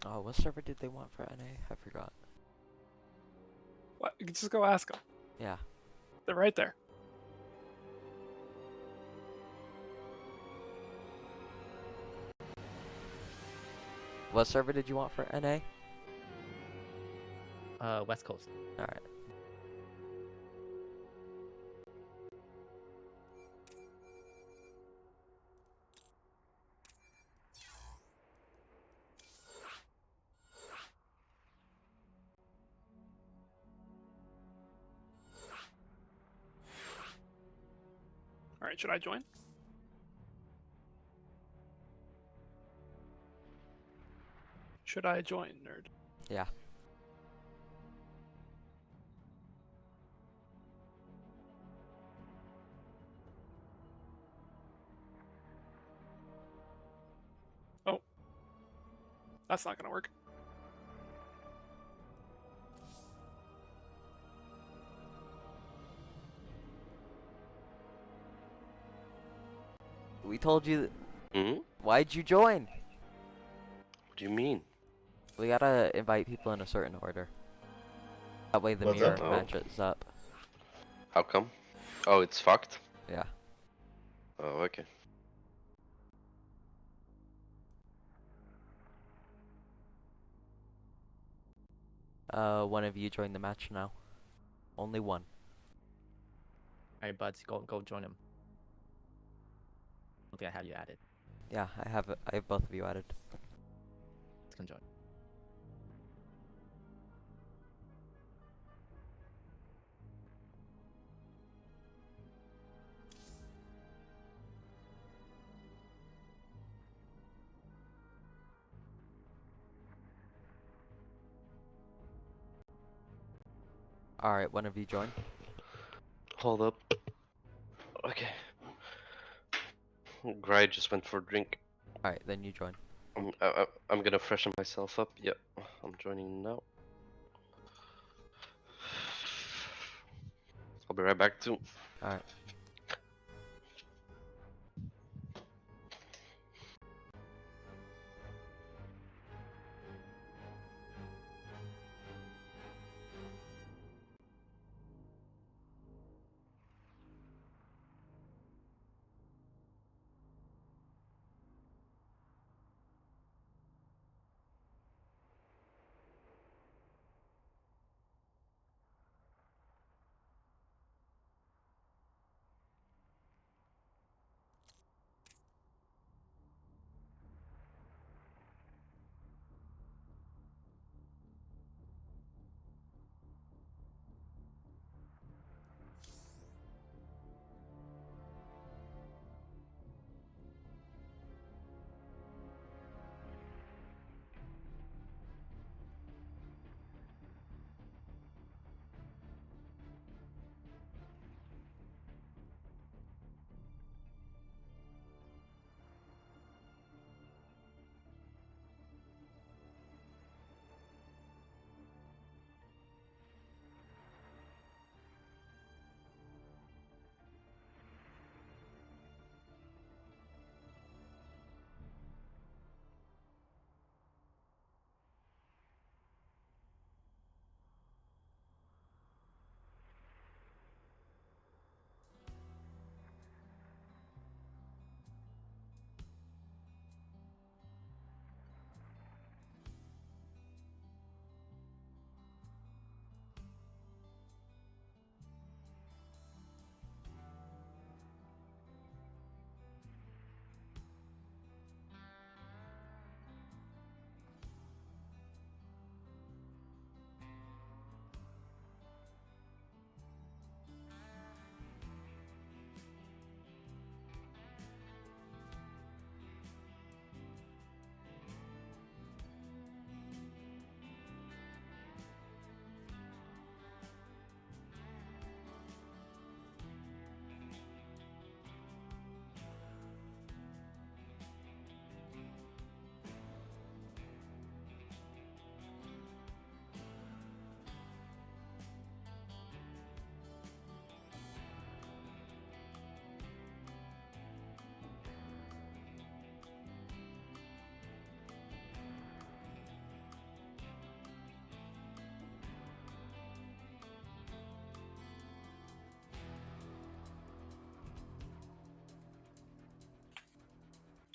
Oh, what server did they want for NA? I forgot. What? You can just go ask them. Yeah. They're right there. What server did you want for NA? West Coast. All right. All right, should I join? Should I join, nerd? Yeah. Oh. That's not gonna work. We told you. Hmm? Why'd you join? What do you mean? We gotta invite people in a certain order. That way the What's mirror up? Oh. matches up. How come? Oh, it's fucked? Yeah. Oh, okay. One of you join the match now. Only one. Alright, Buds, go join him. I don't think I have you added. Yeah, I have both of you added. Let's go join. All right, one of you join. Hold up. Okay. Gry just went for a drink. All right, then you join. I'm gonna freshen myself up. Yep, I'm joining now. I'll be right back too. All right.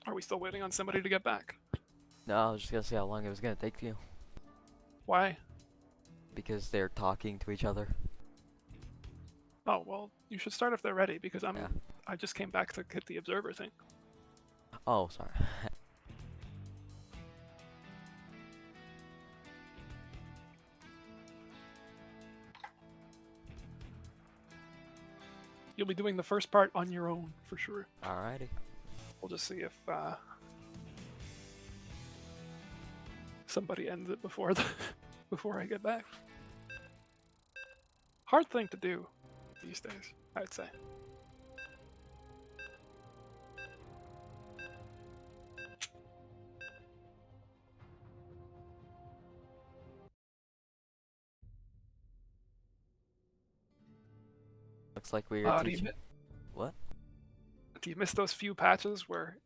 Are we still waiting on somebody to get back? No, I was just gonna see how long it was gonna take you. Why? Because they're talking to each other. Oh, well, you should start if they're ready, because Yeah. I just came back to hit the observer thing. Oh, sorry. You'll be doing the first part on your own, for sure. Alrighty. We'll just see if somebody ends it before before I get back. Hard thing to do these days, I'd say. Looks like we are Do teaching. What? you miss those few patches where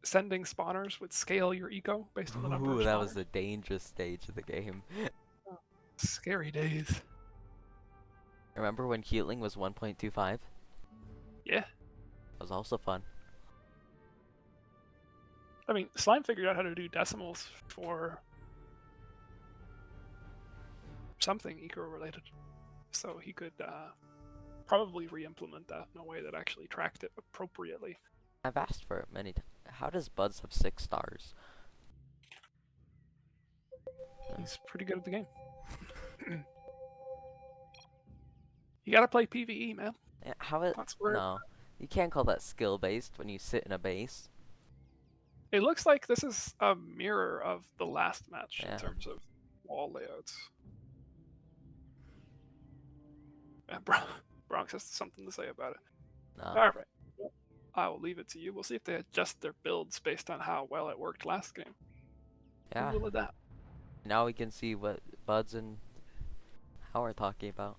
sending spawners would scale your eco based on the number Ooh, of that spawners? was the dangerous stage of the game. Scary days. Remember when Healing was 1.25? Yeah. That was also fun. I mean, Slime figured out how to do decimals for something eco-related. So he could probably re-implement that in a way that actually tracked it appropriately. I've asked for it many times. How does Budz have 6 stars? He's pretty good at the game. You gotta play PvE, man. Yeah, how it? That's where No, you can't call that skill based when you sit in a base. it looks like this is a mirror of the last match Yeah. in terms of wall layouts. Yeah, Bronx has something to say about it. No. All right. Well, I will leave it to you. We'll see if they adjust their builds based on how well it worked last game. Yeah. We will adapt. Now we can see what Budz and how we're talking about.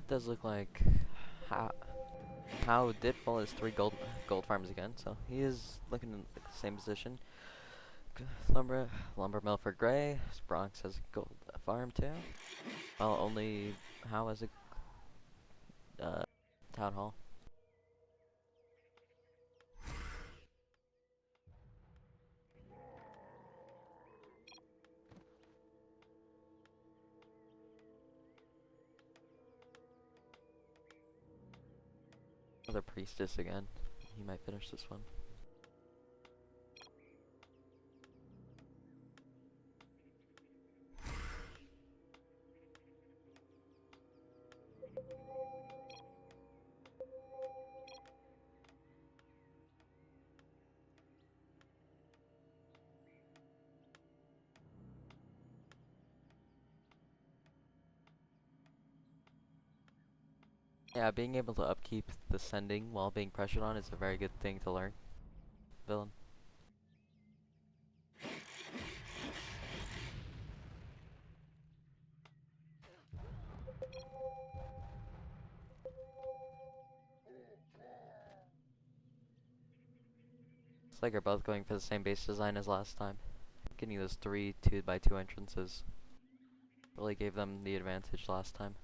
It does look like how did pull his 3 gold farms again, so he is looking in the same position. Lumber mill for Gray. Bronx has a gold farm too. Well, only How has a town hall. Another priestess again. He might finish this one. Yeah, being able to upkeep the sending while being pressured on is a very good thing to learn. Villain. It's like we're both going for the same base design as last time. Getting those 3 2x2 entrances. Really gave them the advantage last time.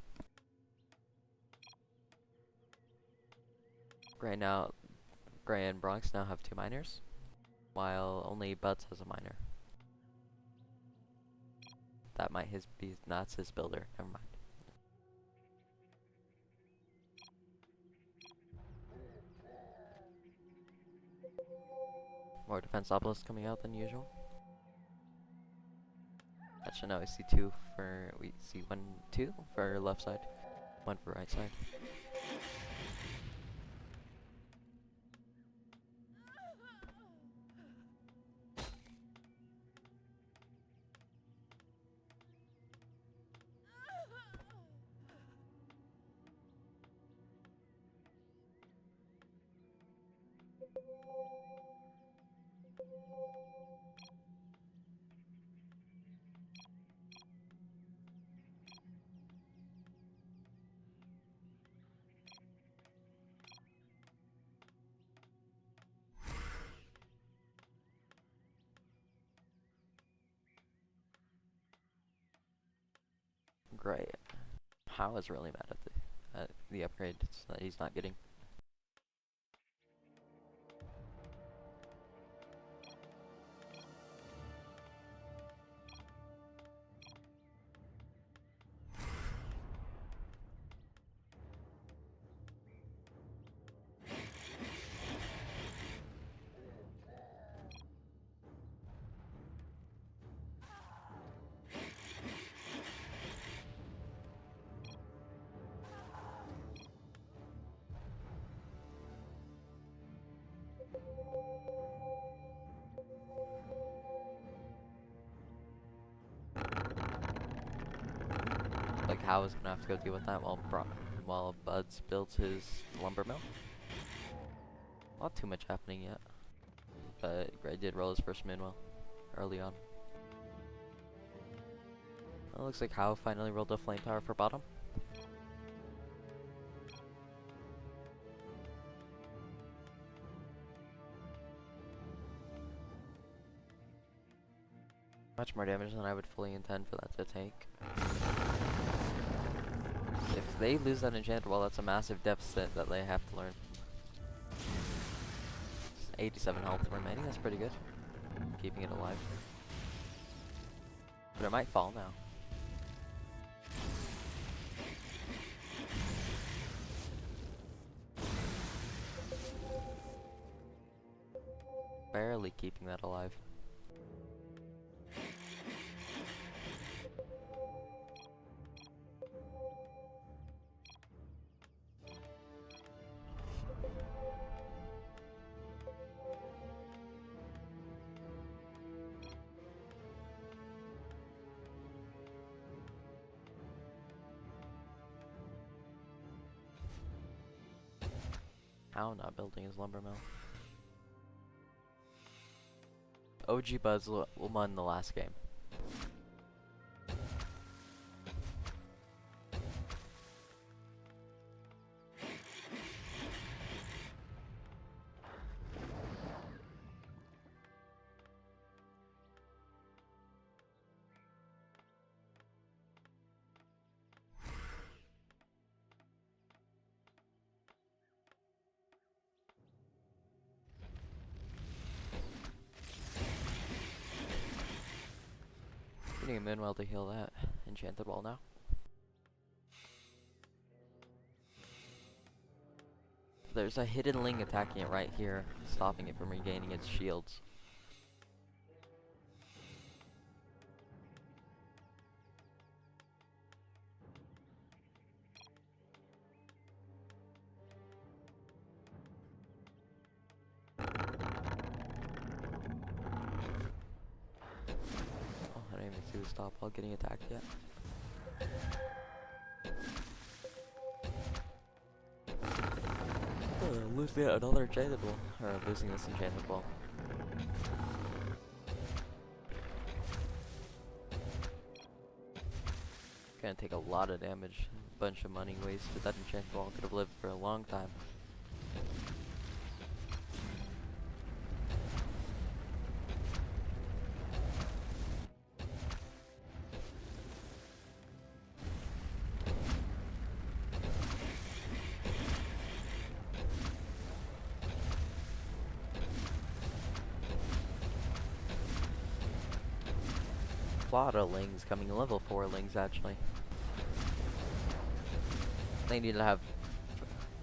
Right now, Gray and Bronx now have 2 miners, while only Budz has a miner. That might be that's his builder. Never mind. More defense obelisks coming out than usual. Actually, no, we see 2 for, we see 1, 2 for left side, 1 for right side. Great. How is really mad at the upgrade that he's not getting. Like How is gonna have to go deal with that while Budz builds his lumber mill. Not too much happening yet, but Gray did roll his first min well early on. It looks like How finally rolled a flame tower for bottom. Much more damage than I would fully intend for that to take. If they lose that enchanted wall, that's a massive deficit that they have to learn. 87 health remaining, that's pretty good. Keeping it alive. But it might fall now. Barely keeping that alive. How not building his lumber mill? OGBudz will won the last game. Getting a moonwell to heal that enchanted wall now. There's a hidden Ling attacking it right here, stopping it from regaining its shields. Oh, I didn't even see the stop while getting attacked yet. Losing another enchanted wall, or losing this enchanted wall. Gonna take a lot of damage, a bunch of money wasted. That enchanted wall could have lived for a long time. lot of lings coming, level 4 lings actually. They need to have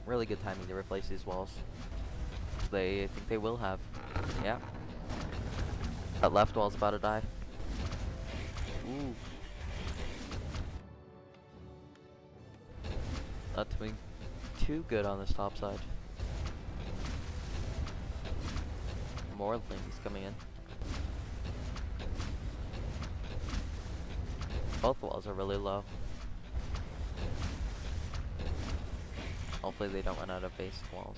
really good timing to replace these walls. I think they will have. Yeah. That left wall's about to die. Ooh. Not doing too good on this top side. More lings coming in. Both walls are really low. Hopefully they don't run out of base walls.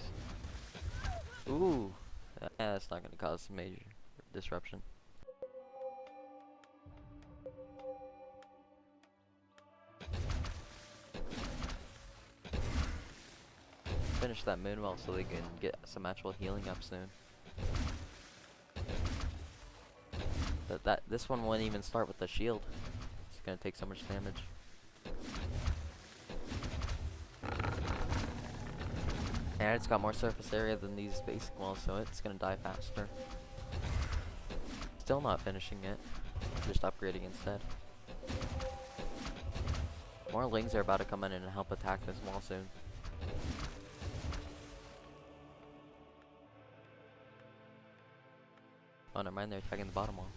Ooh. Yeah, that's not going to cause major disruption. Finish that moonwell so they can get some actual healing up soon. But this one won't even start with the shield. It's gonna take so much damage. And it's got more surface area than these basic walls, so it's gonna die faster. Still not finishing it, just upgrading instead. More lings are about to come in and help attack this wall soon. Oh, never mind, they're attacking the bottom wall.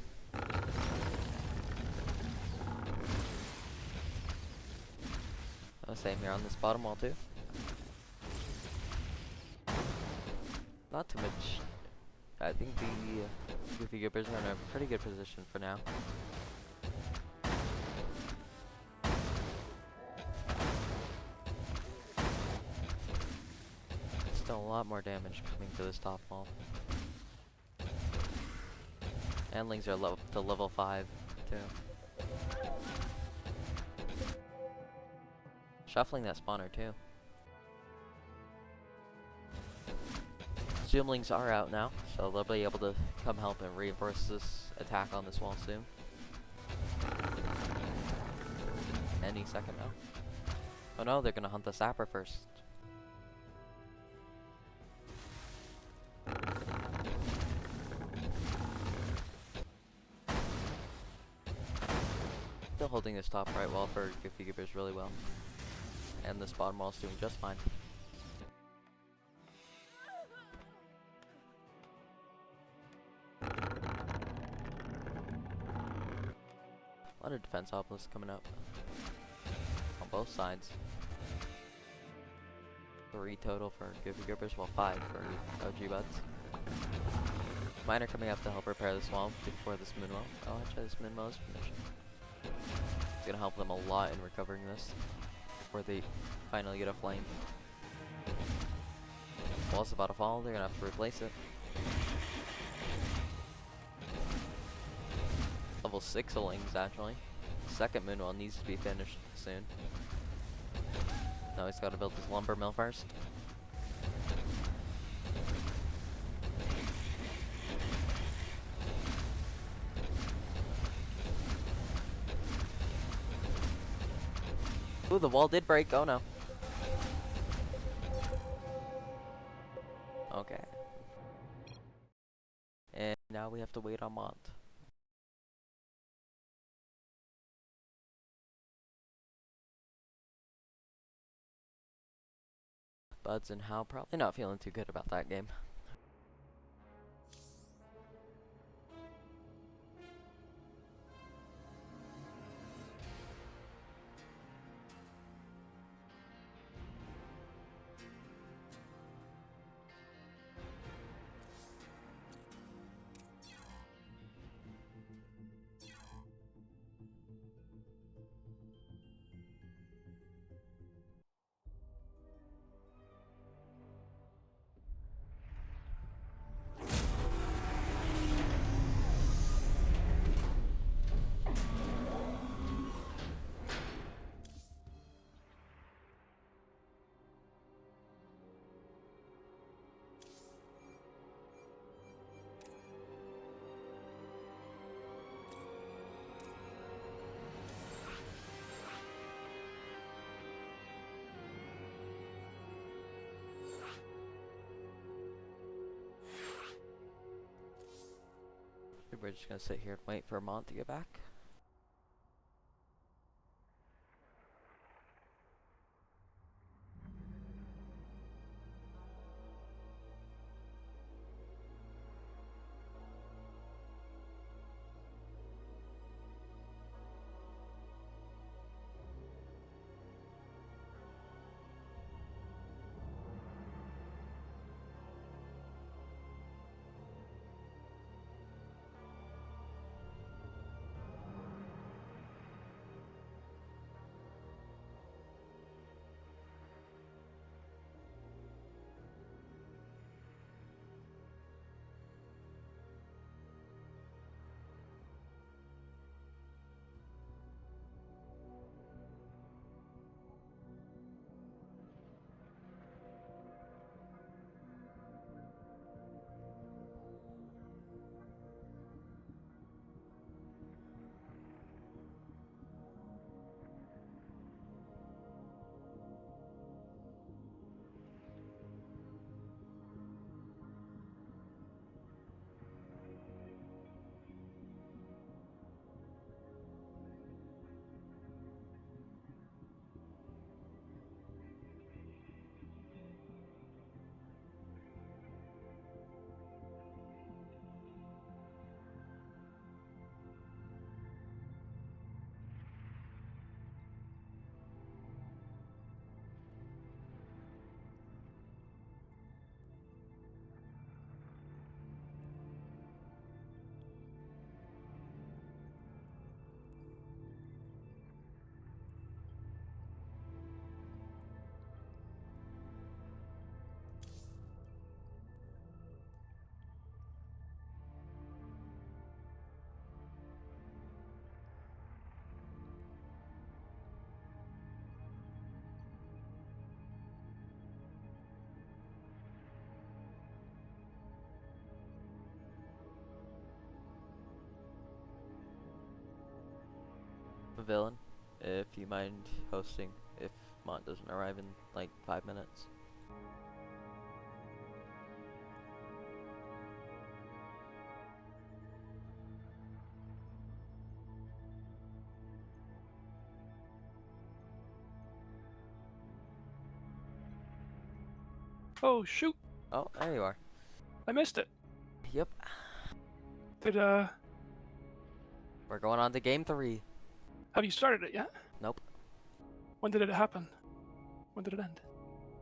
Oh, same here on this bottom wall too. Not too much. I think the Goofy Goobers are in a pretty good position for now. Still a lot more damage coming to this top wall. And lings are to level 5 too. Shuffling that spawner too. Zoomlings are out now, so they'll be able to come help and reinforce this attack on this wall soon. Any second now. Oh no, they're gonna hunt the sapper first. Still holding this top right wall for Goofy Goobers really well. And this bottom wall's doing just fine. A lot of defense obelisks coming up. On both sides. 3 total for Goofy Goobers, well 5 for OGBudz. Mine are coming up to help repair this wall before this moonwell. Oh, actually this moonwell is finished. It's gonna help them a lot in recovering this before they finally get a flame. Wall's about to fall, they're gonna have to replace it. Level 6 lings actually. Second moonwell needs to be finished soon. Now he's gotta build his lumber mill first. Ooh, the wall did break. Oh no. Okay. And now we have to wait on Mont. Budz and Hal probably not feeling too good about that game. We're just gonna sit here and wait for Mont to get back. Villain, if you mind hosting if Mont doesn't arrive in like 5 minutes. Oh shoot! Oh, there you are. I missed it. Yep. Did We're going on to game 3. have you started it yet? Nope. When did it happen? When did it end?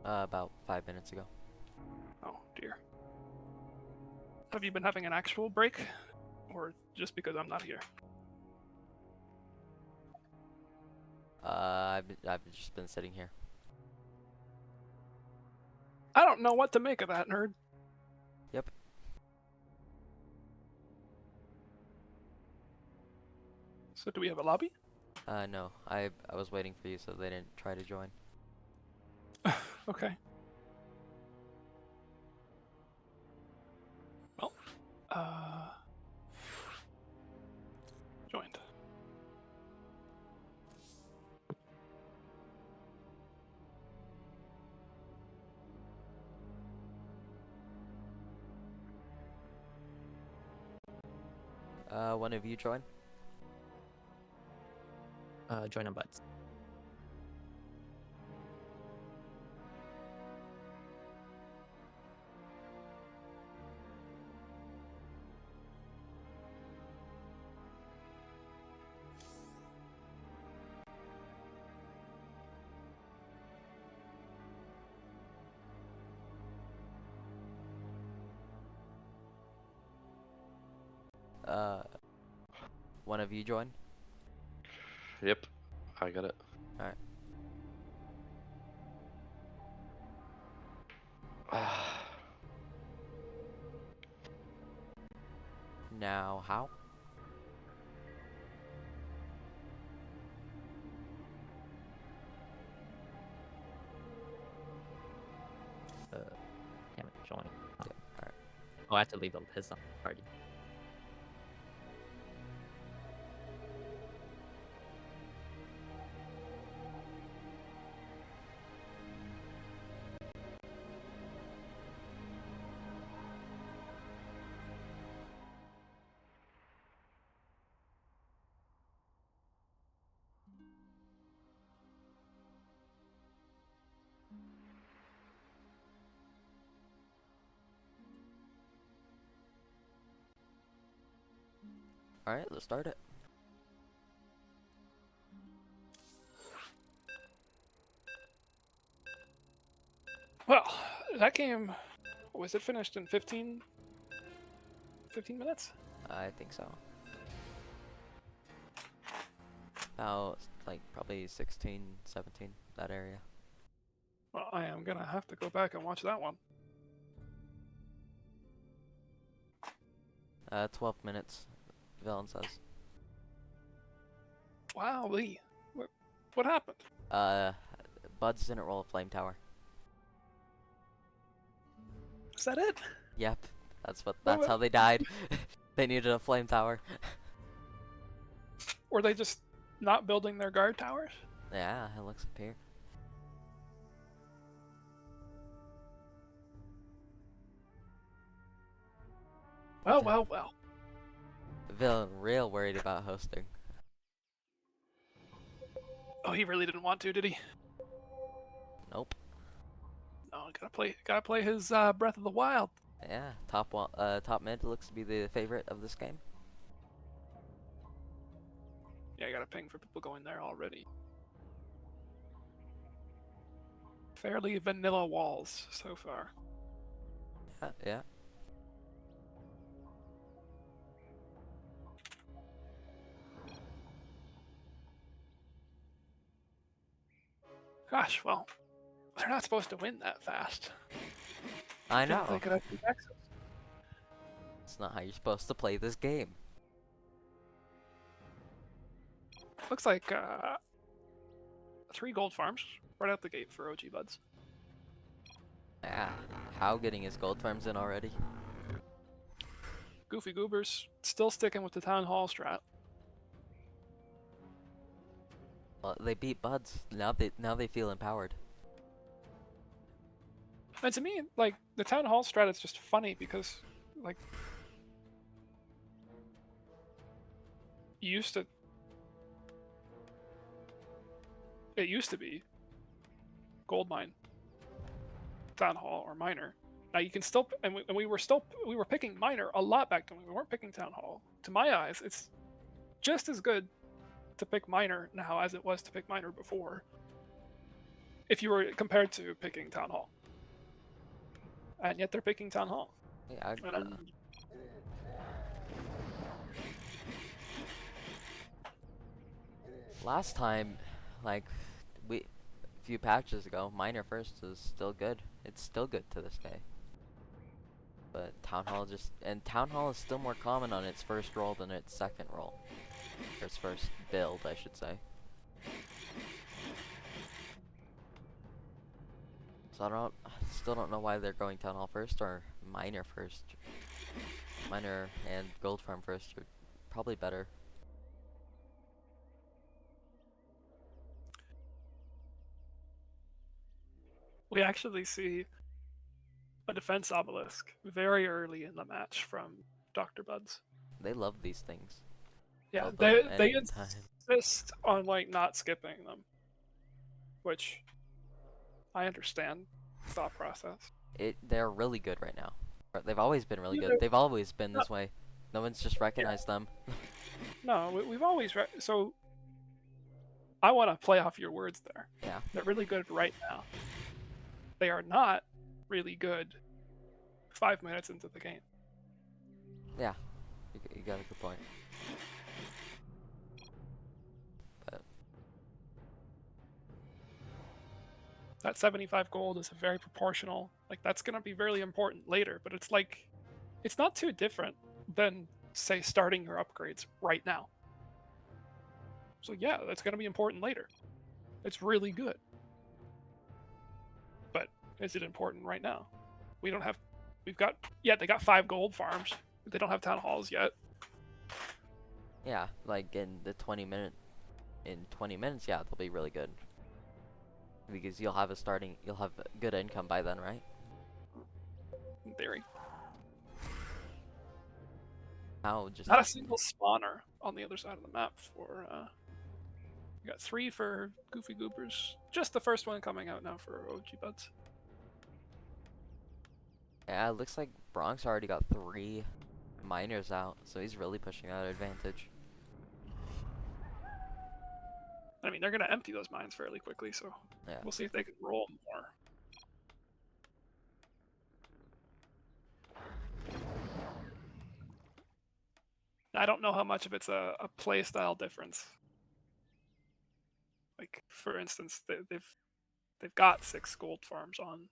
About 5 minutes ago. Oh dear. Have you been having an actual break, or just because I'm not here? I've just been sitting here. I don't know what to make of that, nerd. Yep. So do we have a lobby? No. I was waiting for you so they didn't try to join. Okay. Well, joined. One of you join? Join on Buds. One of you join? Yep, I got it. Alright. Now, how? Damn it, join. Oh. Yep, alright. Oh, I have to leave his party. Alright, let's start it. Well, that game, was it finished in 15 minutes? I think so. About, like, probably 16, 17, that area. Well, I am gonna have to go back and watch that one. 12 minutes, Villain says. Wow, Lee. What happened? Buds didn't roll a flame tower. Is that it? Yep, that's how they died. They needed a flame tower. Were they just not building their guard towers? Yeah, it looks up here. Well, well, well. Villain real worried about hosting. Oh, he really didn't want to, did he? Nope. No, gotta play his Breath of the Wild. Yeah, top mid looks to be the favorite of this game. Yeah, I got a ping for people going there already. Fairly vanilla walls so far. Yeah. Gosh, well, they're not supposed to win that fast. I Didn't know. think of that for Texas. It's not how you're supposed to play this game. Looks like 3 gold farms right out the gate for OGBudz. Yeah. How getting his gold farms in already? Goofy Goobers still sticking with the town hall strat. Well, they beat Buds. Now they feel empowered. And to me, like, the Town Hall strat is just funny because, like, it used to be Gold Mine, Town Hall, or Miner. Now you can still, and we were picking Miner a lot back then. We weren't picking Town Hall. To my eyes, it's just as good to pick Miner now as it was to pick Miner before. If you were compared to picking Town Hall, and yet they're picking Town Hall. Yeah, last time, like, a few patches ago, Miner first is still good. It's still good to this day. But Town Hall Town Hall is still more common on its first roll than its second roll. Or its first build, I should say. So I still don't know why they're going Town Hall first or Miner first. Miner and Gold Farm first are probably better. We actually see a defense obelisk very early in the match from OGBudz. They love these things. Yeah, Build they them they anytime. insist on like not skipping them, which I understand thought process. They're really good right now. They've always been really Yeah, good. They've always been no, this way. No one's just recognized them. no, we've always so. I want to play off your words there. Yeah. They're really good right now. They are not really good 5 minutes into the game. Yeah. You got a good point. But That 75 gold is a very proportional. Like, that's going to be really important later, but it's like, it's not too different than, say, starting your upgrades right now. So yeah, that's going to be important later. It's really good. But is it important right now? They got 5 gold farms. But they don't have town halls yet. yeah, like in 20 minutes, yeah, they'll be really good. Because you'll have good income by then, right? In theory. How just Not a single spawner on the other side of the map for we got 3 for Goofy Goobers. Just the first one coming out now for OGBudz. Yeah, it looks like Bronx already got 3 miners out, so he's really pushing out advantage. I mean, they're going to empty those mines fairly quickly, so Yeah. we'll see if they can roll more. I don't know how much of it's a play style difference. Like, for instance, they've got 6 gold farms on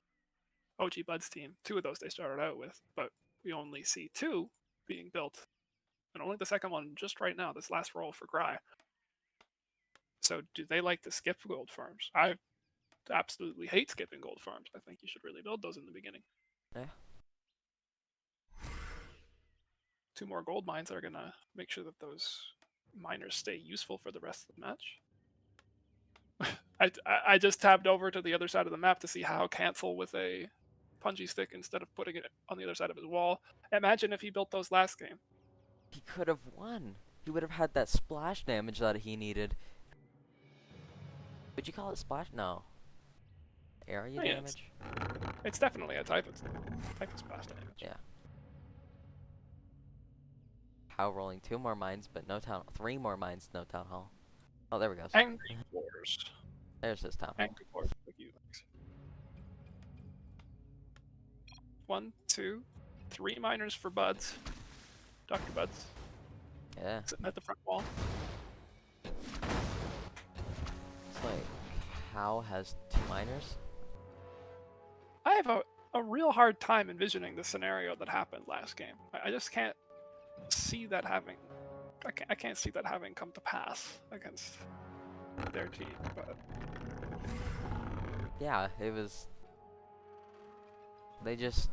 OGBudz team. 2 of those they started out with, but we only see 2 being built, and only the second one just right now. This last roll for Gry. So, do they like to skip gold farms? I absolutely hate skipping gold farms. I think you should really build those in the beginning. Yeah. 2 more gold mines are gonna make sure that those miners stay useful for the rest of the match. I just tabbed over to the other side of the map to see how cancel with a punji stick instead of putting it on the other side of his wall. Imagine if he built those last game. He could have won. He would have had that splash damage that he needed. Would you call it splash? No. Area Yeah, damage? It's definitely a type of splash damage. Yeah. How rolling 2 more mines, but no town. 3 more mines, no town hall. Oh, there we go. Angry Wars. There's his town hall. Angry Wars. Like you. 1, 2, 3 miners for Buds. OGBudz. Yeah. Sitting at the front wall. It's like, How has 2 miners? I have a real hard time envisioning the scenario that happened last game. I just can't see that having. I can't see that having come to pass against their team. But Yeah, it was. They just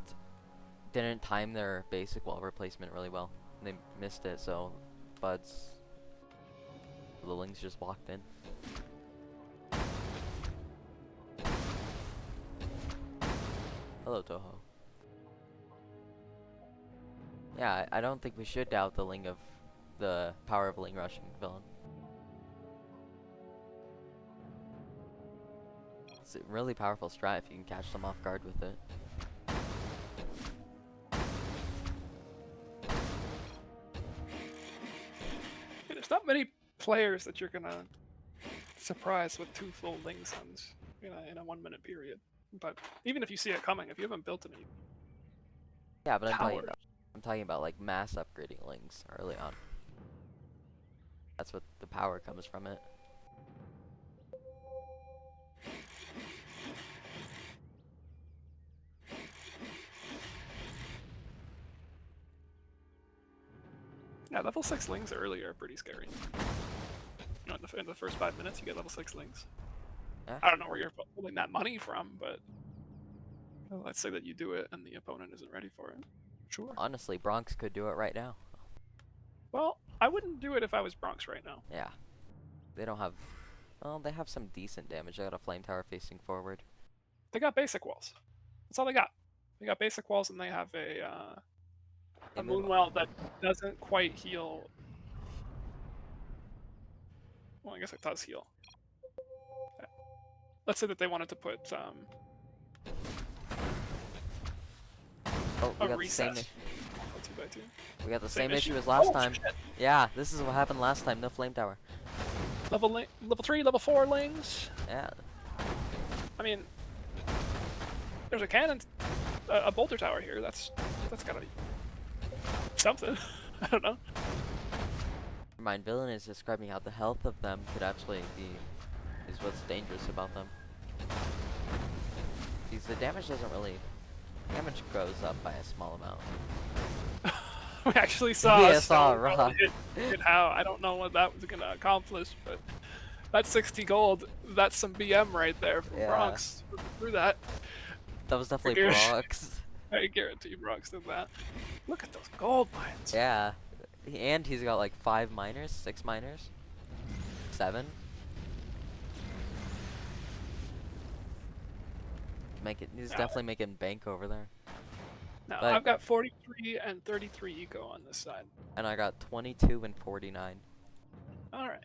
didn't time their basic wall replacement really well. They missed it, so Buds Lillings just walked in. Hello, Toho. Yeah, I don't think we should doubt the power of Ling rushing villain. It's a really powerful strat if you can catch them off guard with it. There's not many players that you're gonna surprise with 2 full Ling Suns in a 1-minute period. But even if you see it coming, if you haven't built any Yeah, but power, I'm talking about like mass upgrading Lings early on. That's what the power comes from it. yeah, level 6 Lings early are pretty scary. You know, in the first 5 minutes, you get level 6 Lings. Yeah. I don't know where you're pulling that money from, but let's say that you do it and the opponent isn't ready for it. Sure. Honestly, Bronx could do it right now. Well, I wouldn't do it if I was Bronx right now. Yeah. They don't have... Well, they have some decent damage. They got a flame tower facing forward. They got basic walls. That's all they got. They got basic walls and they have a Moonwell that doesn't quite heal. Well, I guess it does heal. Okay. Let's say that they wanted to put Oh, we a got the same recess. issue. 2x2. We got the Same same issue? issue as last Oh, time. shit. Yeah, this is what happened last time. No flame tower. Level 3, level 4 Lings. Yeah. I mean, there's a cannon, a boulder tower here. That's gotta be something. I don't know. Mind villain is describing how the health of them could actually be is what's dangerous about them. Because the damage doesn't really damage goes up by a small amount. We actually saw Yeah, a saw a stone rock. hit how. I don't know what that was gonna accomplish, but that's 60 gold. That's some BM right there from Yeah. Bronx. Through that, That was definitely Figures. Bronx. I guarantee you Bronx did that. Look at those gold mines. Yeah. And he's got like 5 miners, 6 miners, 7. He's Yeah. definitely making bank over there. Now But- I've got 43 and 33 eco on this side. And I got 22 and 49. All right.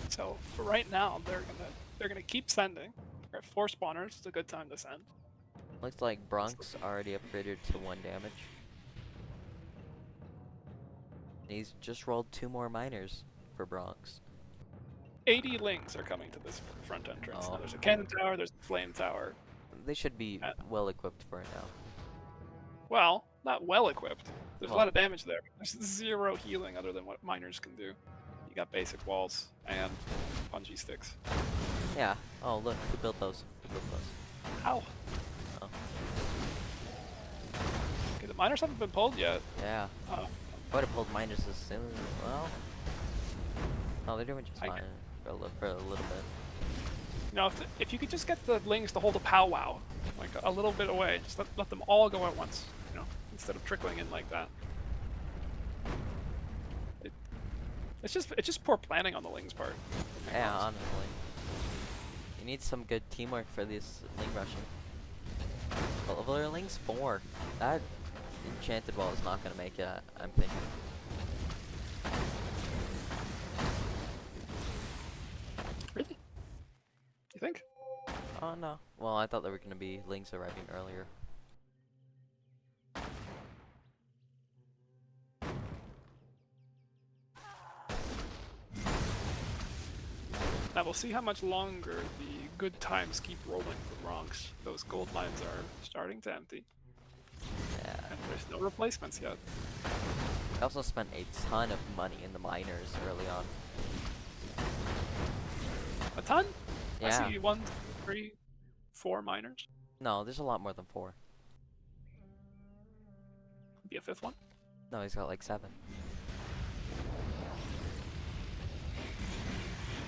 So for right now, they're gonna keep sending. We're at 4 spawners. It's a good time to send. Looks like Bronx already upgraded to 1 damage. And he's just rolled 2 more miners for Bronx. 80 Lings are coming to this front entrance. Oh. Now, there's a cannon tower. There's a flame tower. They should be well equipped for it now. Well, not well equipped. There's a Well- lot of damage there. There's 0 healing other than what miners can do. You got basic walls and punji sticks. Yeah. Oh, look, who built those? Who built those? How? Oh. Okay, the miners haven't been pulled yet. Yeah. Uh, I would have pulled miners as soon as well. No, they're doing just I- fine for a little bit. you know, if you could just get the Lings to hold a powwow, like a little bit away, just let them all go at once, you know, instead of trickling in like that. It's just poor planning on the Ling's part. Yeah, honestly. You need some good teamwork for this Ling rushing. But level Ling's 4. That enchanted wall is not gonna make it, I'm thinking. Really? You think? Oh no. Well, I thought there were gonna be Lings arriving earlier. Now we'll see how much longer the good times keep rolling for Bronx. Those gold mines are starting to empty, Yeah. and there's no replacements yet. I also spent a ton of money in the miners early on. A ton? Yeah. I see 1, 2, 3, 4 miners. No, there's a lot more than 4. Be a 5th one. No, he's got like 7.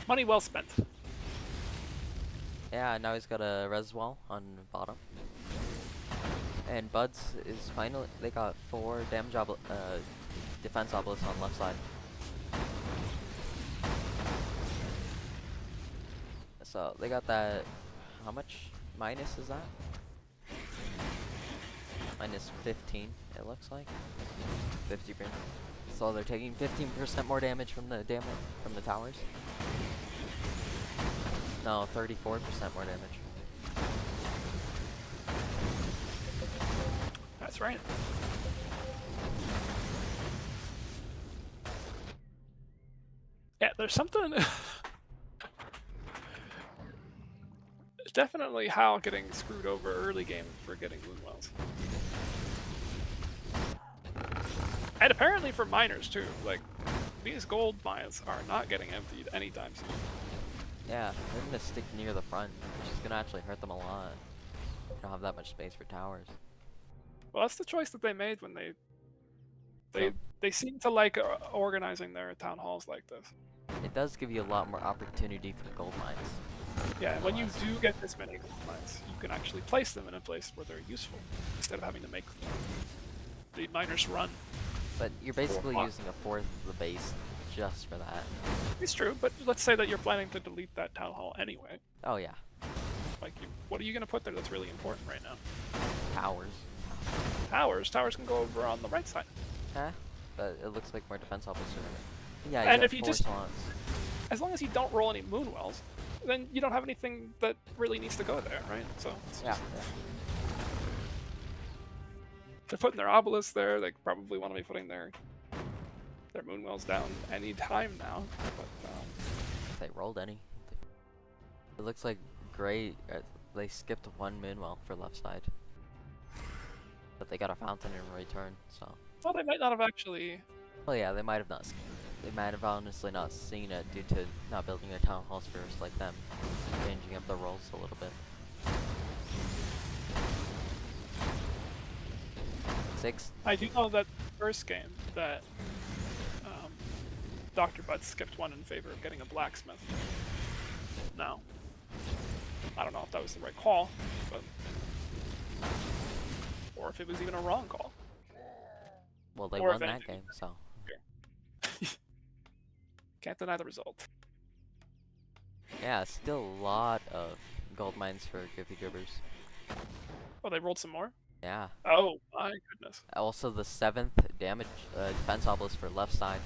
Money well spent. Yeah, now he's got a res wall on bottom. And Buds is finally, they got 4 damage defense obelisks on left side. So they got that, how much minus is that? minus 15, it looks like. 50%. So they're taking 15% more damage from the towers. No, 34% more damage. That's right. Yeah, there's something. Definitely Hal getting screwed over early game for getting Moonwells. And apparently for miners too. Like, these gold mines are not getting emptied anytime soon. Yeah, they're gonna stick near the front, which is gonna actually hurt them a lot. They don't have that much space for towers. Well, that's the choice that they made when they seem to like organizing their town halls like this. It does give you a lot more opportunity for gold mines. Yeah, and when you do get this many gold mines, you can actually place them in a place where they're useful, instead of having to make the miners run. But you're basically using a fourth of the base just for that. It's true, but let's say that you're planning to delete that town hall anyway. Oh yeah. Like, what are you going to put there that's really important right now? Towers. Towers. Towers can go over on the right side. Huh? But it looks like more defense officers. Yeah, And got if you 4 just- slots. As long as you don't roll any Moonwells, then you don't have anything that really needs to go there, right? So it's Yeah. just- They're putting their obelisks there. They probably want to be putting their Moonwells down any time now. But If they rolled any. It looks like gray. They skipped 1 Moonwell for left side. But they got a fountain in return, so. well, they might not have actually. Well, yeah, they might have not. They might have honestly not seen it due to not building their town halls first like them, changing up the rolls a little bit. 6. I do know that first game that OGBudz skipped 1 in favor of getting a blacksmith. Now, I don't know if that was the right call, but or if it was even a wrong call. Well, they Or won that eventually- game, so. Can't deny the result. Yeah, still a lot of gold mines for Goobers. Oh, they rolled some more? Yeah. Oh, my goodness. Also, the 7th damage defense obelisk for left side.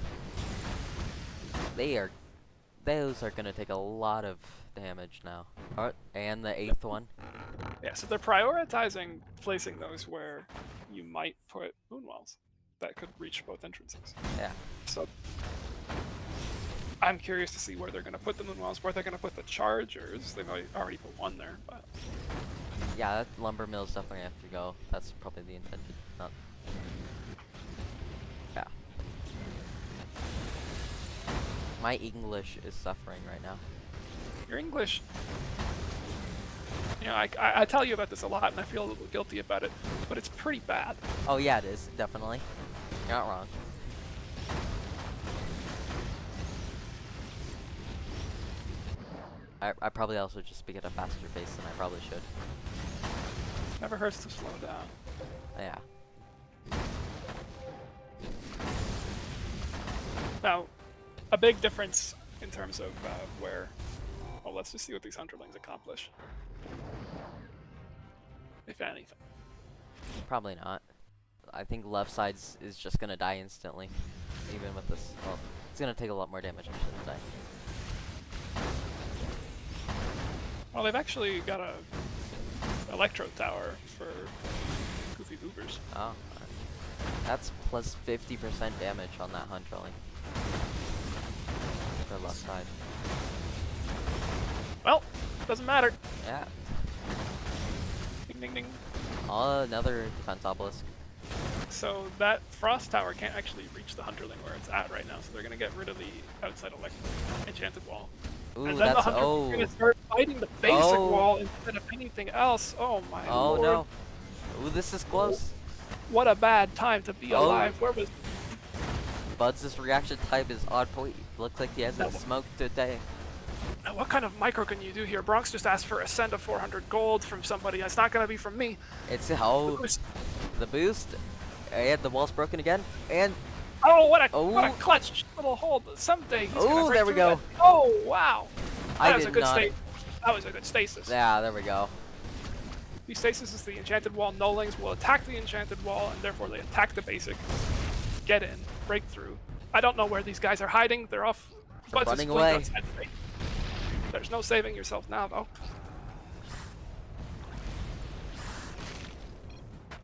Those are gonna take a lot of damage now. And the 8th one. Yeah, so they're prioritizing placing those where you might put Moonwells that could reach both entrances. Yeah. So I'm curious to see where they're going to put the Moonwells, where they're going to put the Chargers. They've already put 1 there, but Yeah, that lumber mill is definitely gonna have to go. That's probably the intended. Not. Yeah. My English is suffering right now. your English. You know, I tell you about this a lot, and I feel a little guilty about it, but it's pretty bad. Oh yeah, it is definitely. You're not wrong. I probably also just speak at a faster pace than I probably should. Never hurts to slow down. Yeah. Now, a big difference in terms of where. Well, let's just see what these Hunterlings accomplish, if anything. Probably not. I think left side is just gonna die instantly, even with this. Well, it's gonna take a lot more damage. I shouldn't say. Well, they've actually got a electro tower for Goofy Goobers. Oh, that's plus 50% damage on that Hunterling. For left side. Well, doesn't matter. Yeah. Ding ding ding. Oh, another defense obelisk. So that frost tower can't actually reach the Hunterling where it's at right now, so they're gonna get rid of the outside enchanted wall. Ooh, And then that's the Hunterling's gonna start fighting the basic Oh. wall instead of anything else. Oh my Oh lord. no. Ooh, this is close. What a bad time to be Oh. alive. Where was Buds' reaction type is odd point. Looks like he hasn't smoked today. Now, what kind of micro can you do here? Bronx just asked for a send of 400 gold from somebody. It's not gonna be from me. It's The boost- the boost, and the wall's broken again, and Oh, what a Oh. clutch little hold. Someday he's Oh, gonna break there we through go. that. Oh wow. I That was a did good not. That was a good stasis. Yeah, there we go. He stasis the enchanted wall. Nullings will attack the enchanted wall, and therefore they attack the basic. Get in, break through. I don't know where these guys are hiding. They're off. They're Budz is running blinked away. outside the base. There's no saving yourself now, though.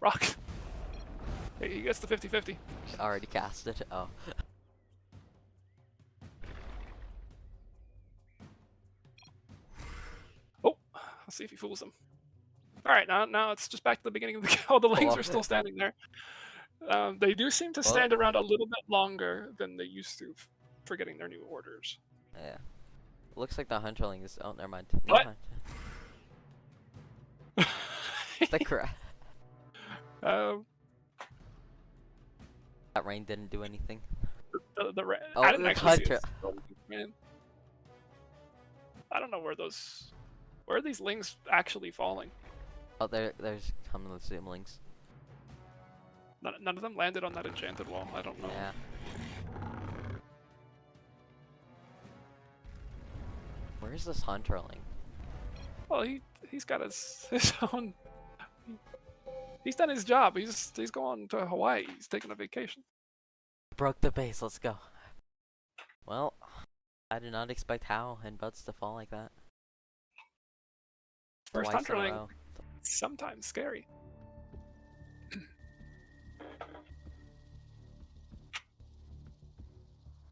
Rock. He gets the 50-50. Already casted. Oh. Oh, let's see if he fools them. All right, now it's just back to the beginning of the game. Oh, the lanes are still standing there. They do seem to stand around a little bit longer than they used to for getting their new orders. Yeah. Looks like the hunterling is. Oh, never mind. What? The crap. Uh, That rain didn't do anything. I didn't the actually see hunter. it. Man. I don't know where those. Where are these lings actually falling? Oh, there's coming the simlings. None of them landed on that enchanted wall. I don't know. Yeah. Where's this hunterling? Well, he's got his own. He's done his job. He's going to Hawaii. He's taking a vacation. Broke the base. Let's go. Well, I did not expect Hao and Budz to fall like that. First Twice in a hunterling, row. sometimes scary.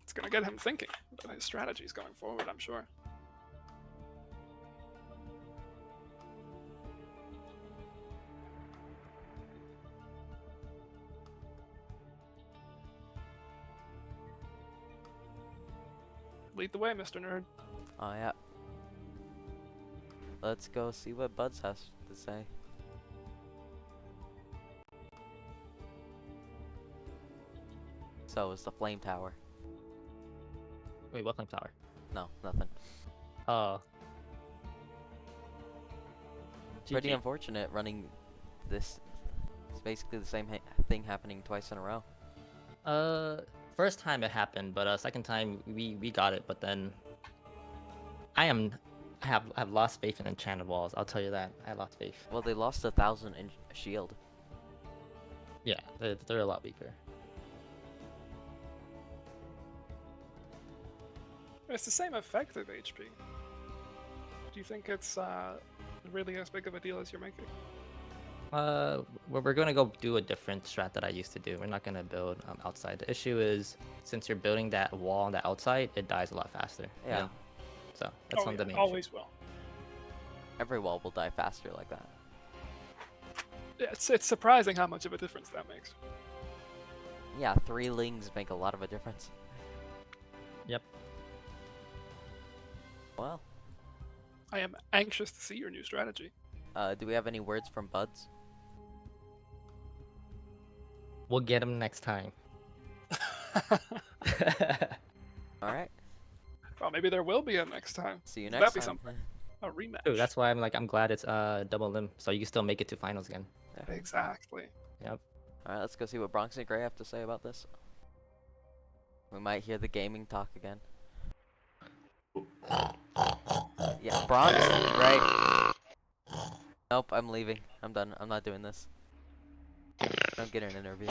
It's gonna get him thinking about his strategies going forward, I'm sure. Lead the way, Mr. Nerd. Oh yeah. Let's go see what Budz has to say. So it's the flame tower. Wait, what flame tower? No, nothing. Pretty GG. unfortunate running this. It's basically the same thing happening twice in a row. First time it happened, but second time we got it. But then I have lost faith in enchanted walls. I'll tell you that. I lost faith. Well, they lost 1,000 in shield. Yeah, they're a lot weaker. It's the same effective HP. Do you think it's really as big of a deal as you're making? We're gonna go do a different strat that I used to do. We're not gonna build outside. The issue is since you're building that wall on the outside, it dies a lot faster. you Yeah. know? So that's one of the main. Always will. Every wall will die faster like that. Yeah, it's surprising how much of a difference that makes. Yeah, 3 lings make a lot of a difference. Yep. Well, I am anxious to see your new strategy. do we have any words from Budz? We'll get him next time. Alright, Well, maybe there will be a next time. see you That'd next be time. something. A rematch. Dude, that's why I'm glad it's double limb, so you can still make it to finals again. Exactly. Yep. Alright, let's go see what Bronx and Gray have to say about this. We might hear the gaming talk again. Yeah, Bronx, Gray. Nope, I'm leaving. I'm done. I'm not doing this. I don't get an interview.